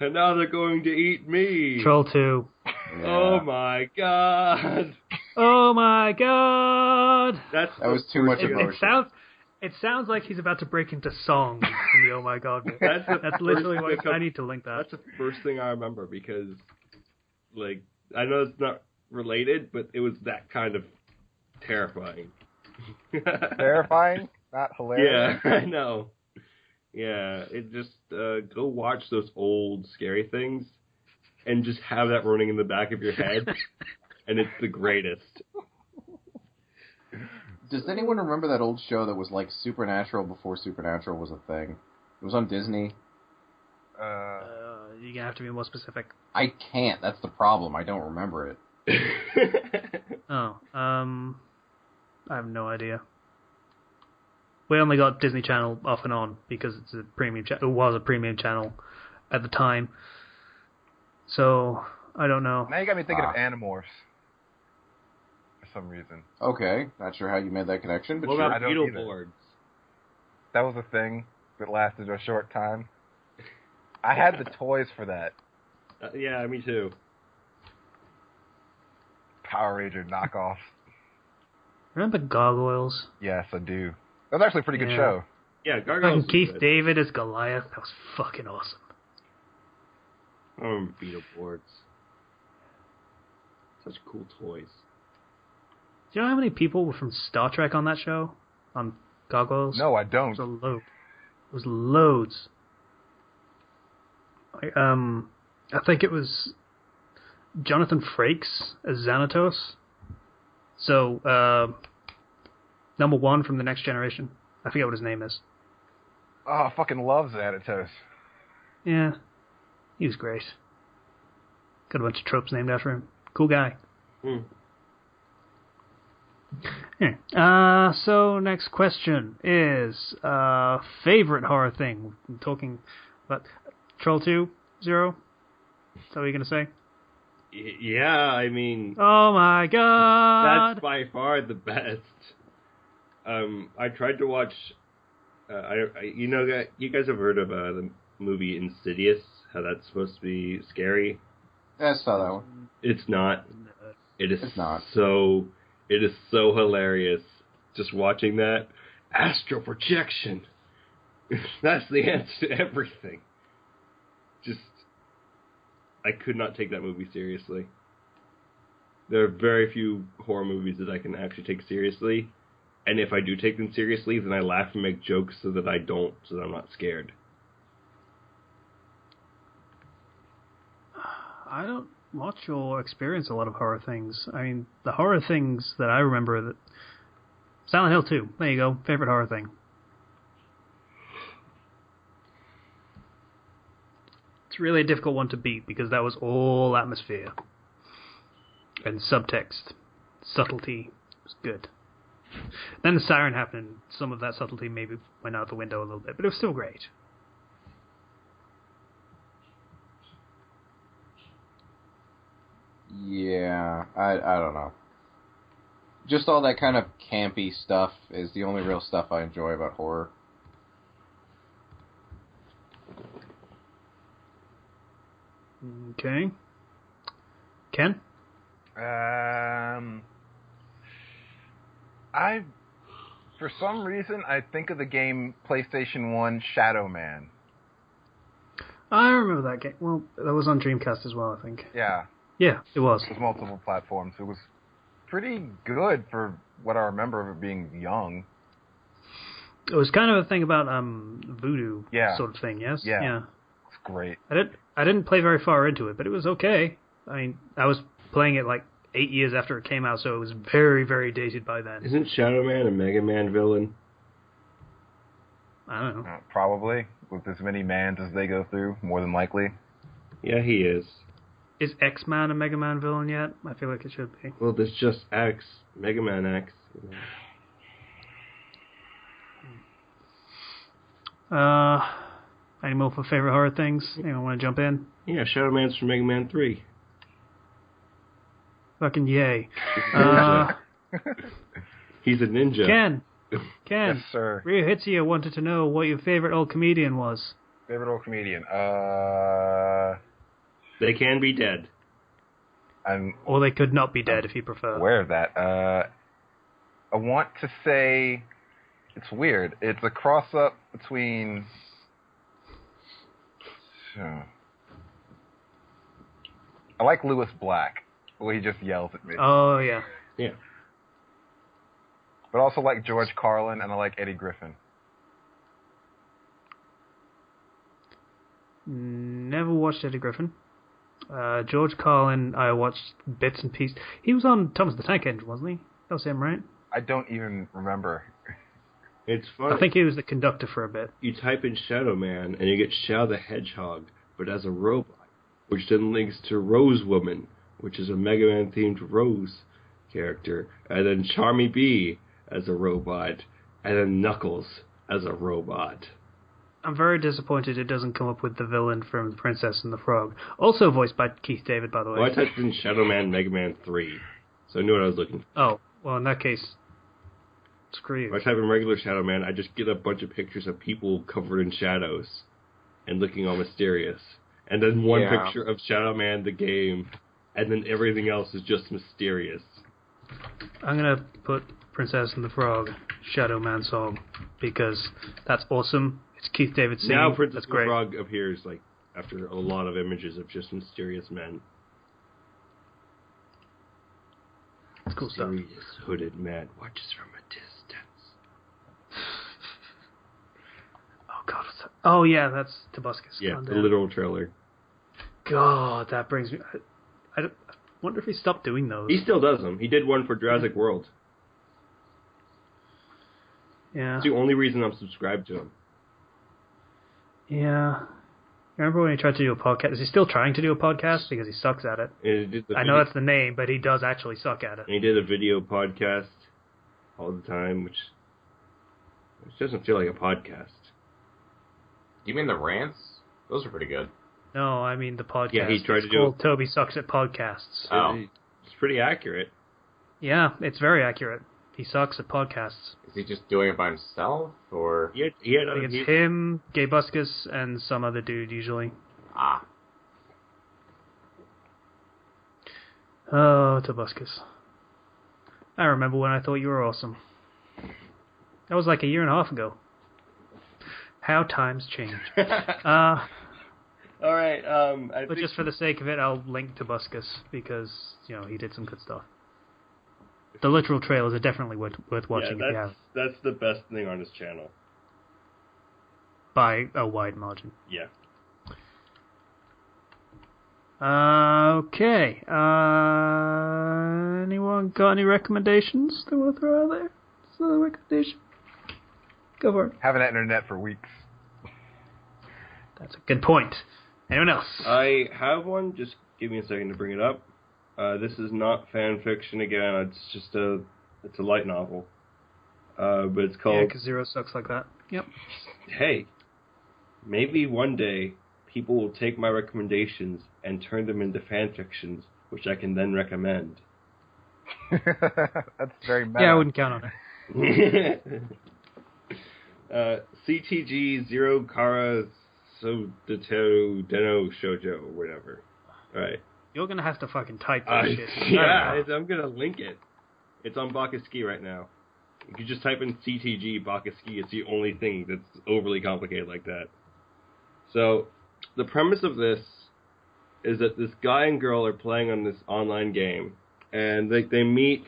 and now they're going to eat me. Troll 2. Yeah. Oh my god! Oh my god! That was too much emotion. It sounds like he's about to break into song in the Oh my god bit. That's literally what I need to link that. That's the first thing I remember because, like, I know it's not related, but it was that kind of terrifying. Terrifying? Not hilarious? Yeah, I know. Yeah, it just, go watch those old scary things and just have that running in the back of your head, and it's the greatest. Does anyone remember that old show that was like Supernatural before Supernatural was a thing? It was on Disney. You're going to have to be more specific. I can't. That's the problem. I don't remember it. I have no idea. we only got Disney Channel off and on because it's a premium. It was a premium channel at the time. So I don't know. Now you got me thinking of Animorphs for some reason. Okay, not sure how you made that connection, but What sure. about Beetleborgs? That was a thing that lasted a short time. I had the toys for that. Yeah, me too. Power Ranger knockoffs. Remember Gargoyles? Yes, I do. That was actually a pretty good show. Yeah, Gargoyles. Fucking Keith David as Goliath. That was fucking awesome. I remember Beetleborgs. Such cool toys. Do you know how many people were from Star Trek on that show? On Gargoyles? No, I It don't. was a load. It was loads. I think it was Jonathan Frakes as Xanatos. So, number 1 from The Next Generation. I forget what his name is. Oh, I fucking love Xanatos. Yeah. He was great. Got a bunch of tropes named after him. Cool guy. Yeah. So next question is favorite horror thing. We've been talking about Troll 2, Zero. Is that what you're gonna say? Yeah, I mean... Oh my god! That's by far the best. I tried to watch... you guys have heard of the movie Insidious? How that's supposed to be scary? Yeah, I saw that one. It's not. It's not. It is so hilarious. Just watching that. Astral projection. That's the answer to everything. Just... I could not take that movie seriously. There are very few horror movies that I can actually take seriously. And if I do take them seriously, then I laugh and make jokes so that I'm not scared. I don't watch or experience a lot of horror things. I mean, the horror things that I remember that... Silent Hill 2. There you go. Favorite horror thing. It's really a difficult one to beat because that was all atmosphere. And subtext. Subtlety was good. Then the siren happened and some of that subtlety maybe went out the window a little bit, but it was still great. Yeah, I don't know. Just all that kind of campy stuff is the only real stuff I enjoy about horror. Okay. Ken? For some reason, I think of the game PlayStation 1 Shadow Man. I remember that game. Well, that was on Dreamcast as well, I think. Yeah. Yeah, it was. It was multiple platforms. It was pretty good for what I remember of it being young. It was kind of a thing about voodoo sort of thing, yes? Yeah. It's great. I didn't play very far into it, but it was okay. I mean, I was playing it like 8 years after it came out, so it was very, very dated by then. Isn't Shadow Man a Mega Man villain? I don't know. Probably. With as many mans as they go through, more than likely. Yeah, he is. Is X-Man a Mega Man villain yet? I feel like it should be. Well, there's just X. Mega Man X. Any more for favorite horror things? Anyone want to jump in? Yeah, Shadow Man's from Mega Man 3. Fucking yay. He's a ninja. Ken. Yes, sir. Ryu Hitsuya wanted to know what your favorite old comedian was. Favorite old comedian? They can be dead. Or they could not be dead if you prefer. Aware of that. I want to say... It's weird. It's a cross-up between... I like Lewis Black. Well, he just yells at me. Oh, yeah. Yeah. But I also like George Carlin, and I like Eddie Griffin. Never watched Eddie Griffin. George Carlin, I watched bits and pieces. He was on Thomas the Tank Engine, wasn't he? That was him, right? I don't even remember. It's funny. I think he was the conductor for a bit. You type in Shadow Man, and you get Shao the Hedgehog, but as a robot, which then links to Rose Woman, which is a Mega Man-themed Rose character, and then Charmy Bee as a robot, and then Knuckles as a robot. I'm very disappointed it doesn't come up with the villain from The Princess and the Frog. Also voiced by Keith David, by the way. Well, I typed in Shadow Man Mega Man 3, so I knew what I was looking for. Oh, well, in that case, screw you. If I type in regular Shadow Man, I just get a bunch of pictures of people covered in shadows and looking all mysterious. And then one picture of Shadow Man, the game, and then everything else is just mysterious. I'm going to put Princess and the Frog Shadow Man song, because that's awesome. It's Keith David singing. Now Princess that's and great. the Frog appears like after a lot of images of just mysterious men. It's cool stuff. Mysterious hooded man watches from a distance. Oh, God. What's that? Oh, yeah, that's Tobuscus. Yeah, the literal trailer. God, that brings me... I wonder if he stopped doing those. He still does them. He did one for Jurassic World. Yeah. It's the only reason I'm subscribed to him. Yeah. Remember when he tried to do a podcast? Is he still trying to do a podcast? Because he sucks at it. I know that's the name, but he does actually suck at it. And he did a video podcast all the time, which doesn't feel like a podcast. You mean the rants? Those are pretty good. No, I mean the podcast. Yeah, he tried to do it. Toby Sucks at Podcasts. Oh. It's pretty accurate. Yeah, it's very accurate. He sucks at podcasts. Is he just doing it by himself, or...? I think it's him, Gaybuscus, and some other dude, usually. Ah. Oh, Tobuscus. I remember when I thought you were awesome. That was like a year and a half ago. How times change. All right. But just for the sake of it, I'll link Tobuscus because he did some good stuff. The literal trailers are definitely worth watching if you have. That's the best thing on his channel. By a wide margin. Yeah. Okay. Anyone got any recommendations they want to throw out there? Is there a recommendation? Go for it. Haven't had internet for weeks. That's a good point. Anyone else? I have one. Just give me a second to bring it up. This is not fan fiction again. It's just a light novel. But it's called... Yeah, because Zero sucks like that. Yep. Hey, maybe one day people will take my recommendations and turn them into fan fictions, which I can then recommend. That's very meta. Yeah, I wouldn't count on it. CTG Zero Kara Sodeteru Deno Shoujo, or whatever. Alright. You're going to have to fucking type that shit. Yeah, I'm going to link it. It's on Bakuski right now. You can just type in CTG Bakuski. It's the only thing that's overly complicated like that. So, the premise of this is that this guy and girl are playing on this online game, and they meet,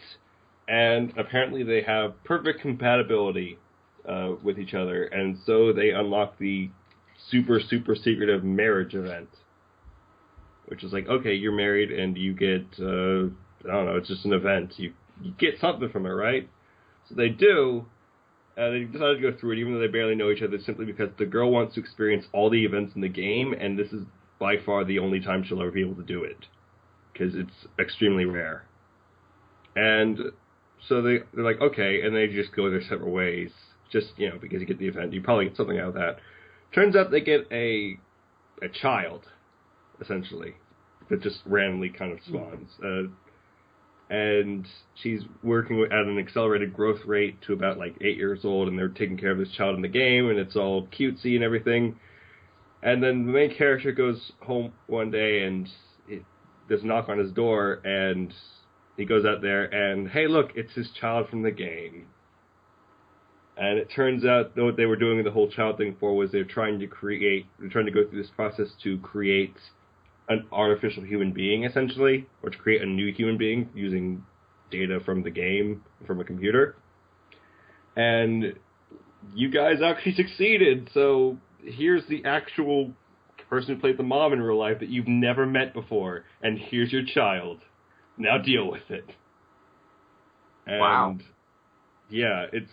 and apparently they have perfect compatibility with each other, and so they unlock the super, super secretive marriage event. Which is like, okay, you're married and you get, I don't know, it's just an event. You get something from it, right? So they do, and they decided to go through it even though they barely know each other simply because the girl wants to experience all the events in the game, and this is by far the only time she'll ever be able to do it. Because it's extremely rare. And so they're like, okay, and they just go their separate ways. Just, because you get the event, you probably get something out of that. Turns out they get a child, essentially, that just randomly kind of spawns. And she's working at an accelerated growth rate to about 8 years old, and they're taking care of this child in the game, and it's all cutesy and everything. And then the main character goes home one day, and there's a knock on his door, and he goes out there, and hey, look, it's his child from the game. And it turns out that what they were doing the whole child thing for was they're trying to go through this process to create an artificial human being, essentially, or to create a new human being using data from the game, from a computer. And you guys actually succeeded, so here's the actual person who played the mom in real life that you've never met before, and here's your child. Now deal with it. And wow. Yeah, it's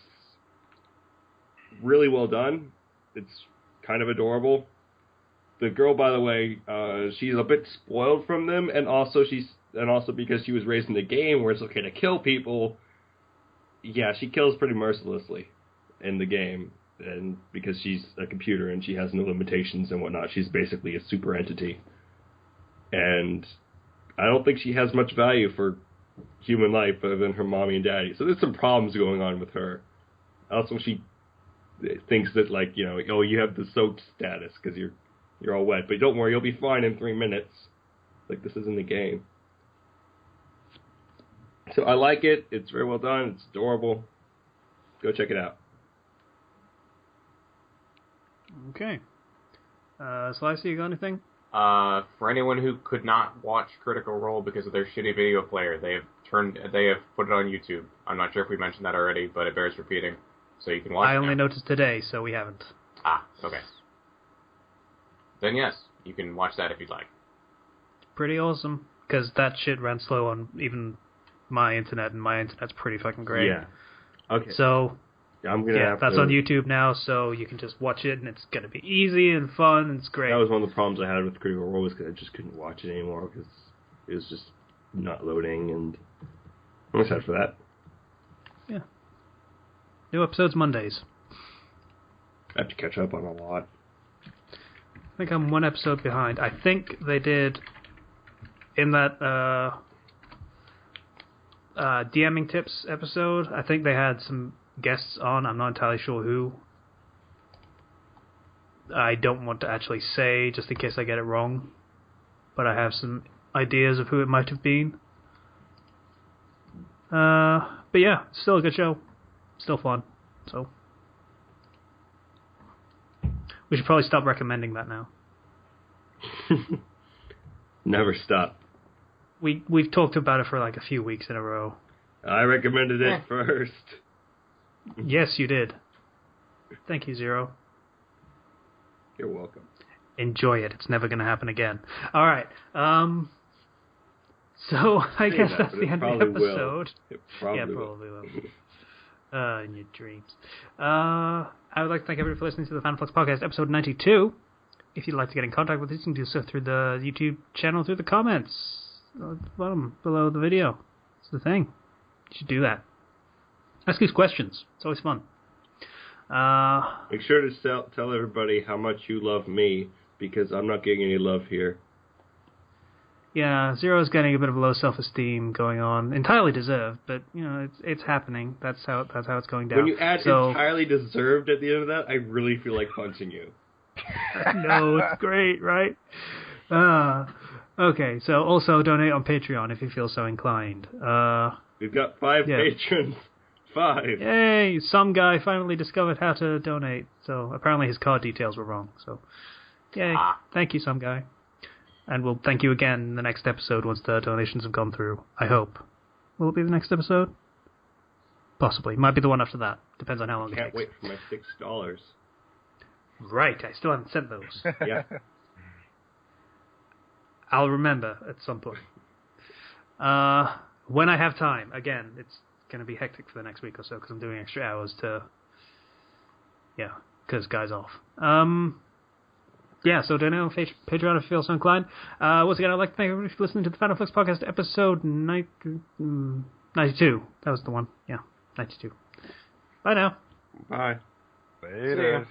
really well done. It's kind of adorable. The girl, by the way, she's a bit spoiled from them, and also because she was raised in the game where it's okay to kill people. Yeah, she kills pretty mercilessly. in the game, and because she's a computer and she has no limitations and whatnot, she's basically a super entity. And I don't think she has much value for human life other than her mommy and daddy. So there's some problems going on with her. Also, she thinks that, like, you know, oh, you have the soaked status because you're all wet, but don't worry, you'll be fine in 3 minutes. Like, this isn't the game. So I like it. It's very well done. It's adorable. Go check it out. Okay. Slicey, you got anything? For anyone who could not watch Critical Role because of their shitty video player, they have put it on YouTube. I'm not sure if we mentioned that already, but it bears repeating. So you can watch it. I only now. noticed today, so we haven't. Ah, okay. Then yes, you can watch that if you'd like. Pretty awesome, because that shit ran slow on even my internet, and my internet's pretty fucking great. Yeah. Okay. So, I'm gonna have that's to... on YouTube now, so you can just watch it, and it's gonna be easy and fun, and it's great. That was one of the problems I had with Critical Role, was because I just couldn't watch it anymore, because it was just not loading, and I'm excited for that. Yeah. New episodes Mondays. I have to catch up on a lot. I think I'm one episode behind. I think they did, in that DMing Tips episode, I think they had some guests on. I'm not entirely sure who. I don't want to actually say, just in case I get it wrong. But I have some ideas of who it might have been. But yeah, still a good show. Still fun. So we should probably stop recommending that now. Never stop. We've talked about it for like a few weeks in a row. I recommended it first. Yes, you did. Thank you, Zero. You're welcome. Enjoy it. It's never going to happen again. All right. So I guess that's the end of the episode. It probably will. In your dreams. I would like to thank everybody for listening to the Fandom Flux Podcast, episode 92. If you'd like to get in contact with us, you can do so through the YouTube channel, through the comments at the bottom below the video. It's the thing. You should do that. Ask us questions. It's always fun. Make sure to tell everybody how much you love me, because I'm not getting any love here. Yeah, Zero's getting a bit of low self-esteem going on, entirely deserved, but you know it's happening. That's how it's going down. When you add entirely deserved at the end of that, I really feel like punching you. No, it's great, right? Okay, so also donate on Patreon if you feel so inclined. We've got 5 patrons. 5. Yay! Some guy finally discovered how to donate. So apparently his card details were wrong. So, yay! Thank you, some guy. And we'll thank you again in the next episode once the donations have gone through. I hope. Will it be the next episode? Possibly. Might be the one after that. Depends on how long it takes. Can't wait for my $6. Right, I still haven't sent those. Yeah. I'll remember at some point. When I have time. Again, it's going to be hectic for the next week or so because I'm doing extra hours to... Yeah, because Guy's off. Yeah, so donate on Patreon if you feel so inclined. Once again, I'd like to thank everybody for listening to the Fandom Flux Podcast, episode 92. That was the one. Yeah, 92. Bye now. Bye. Later.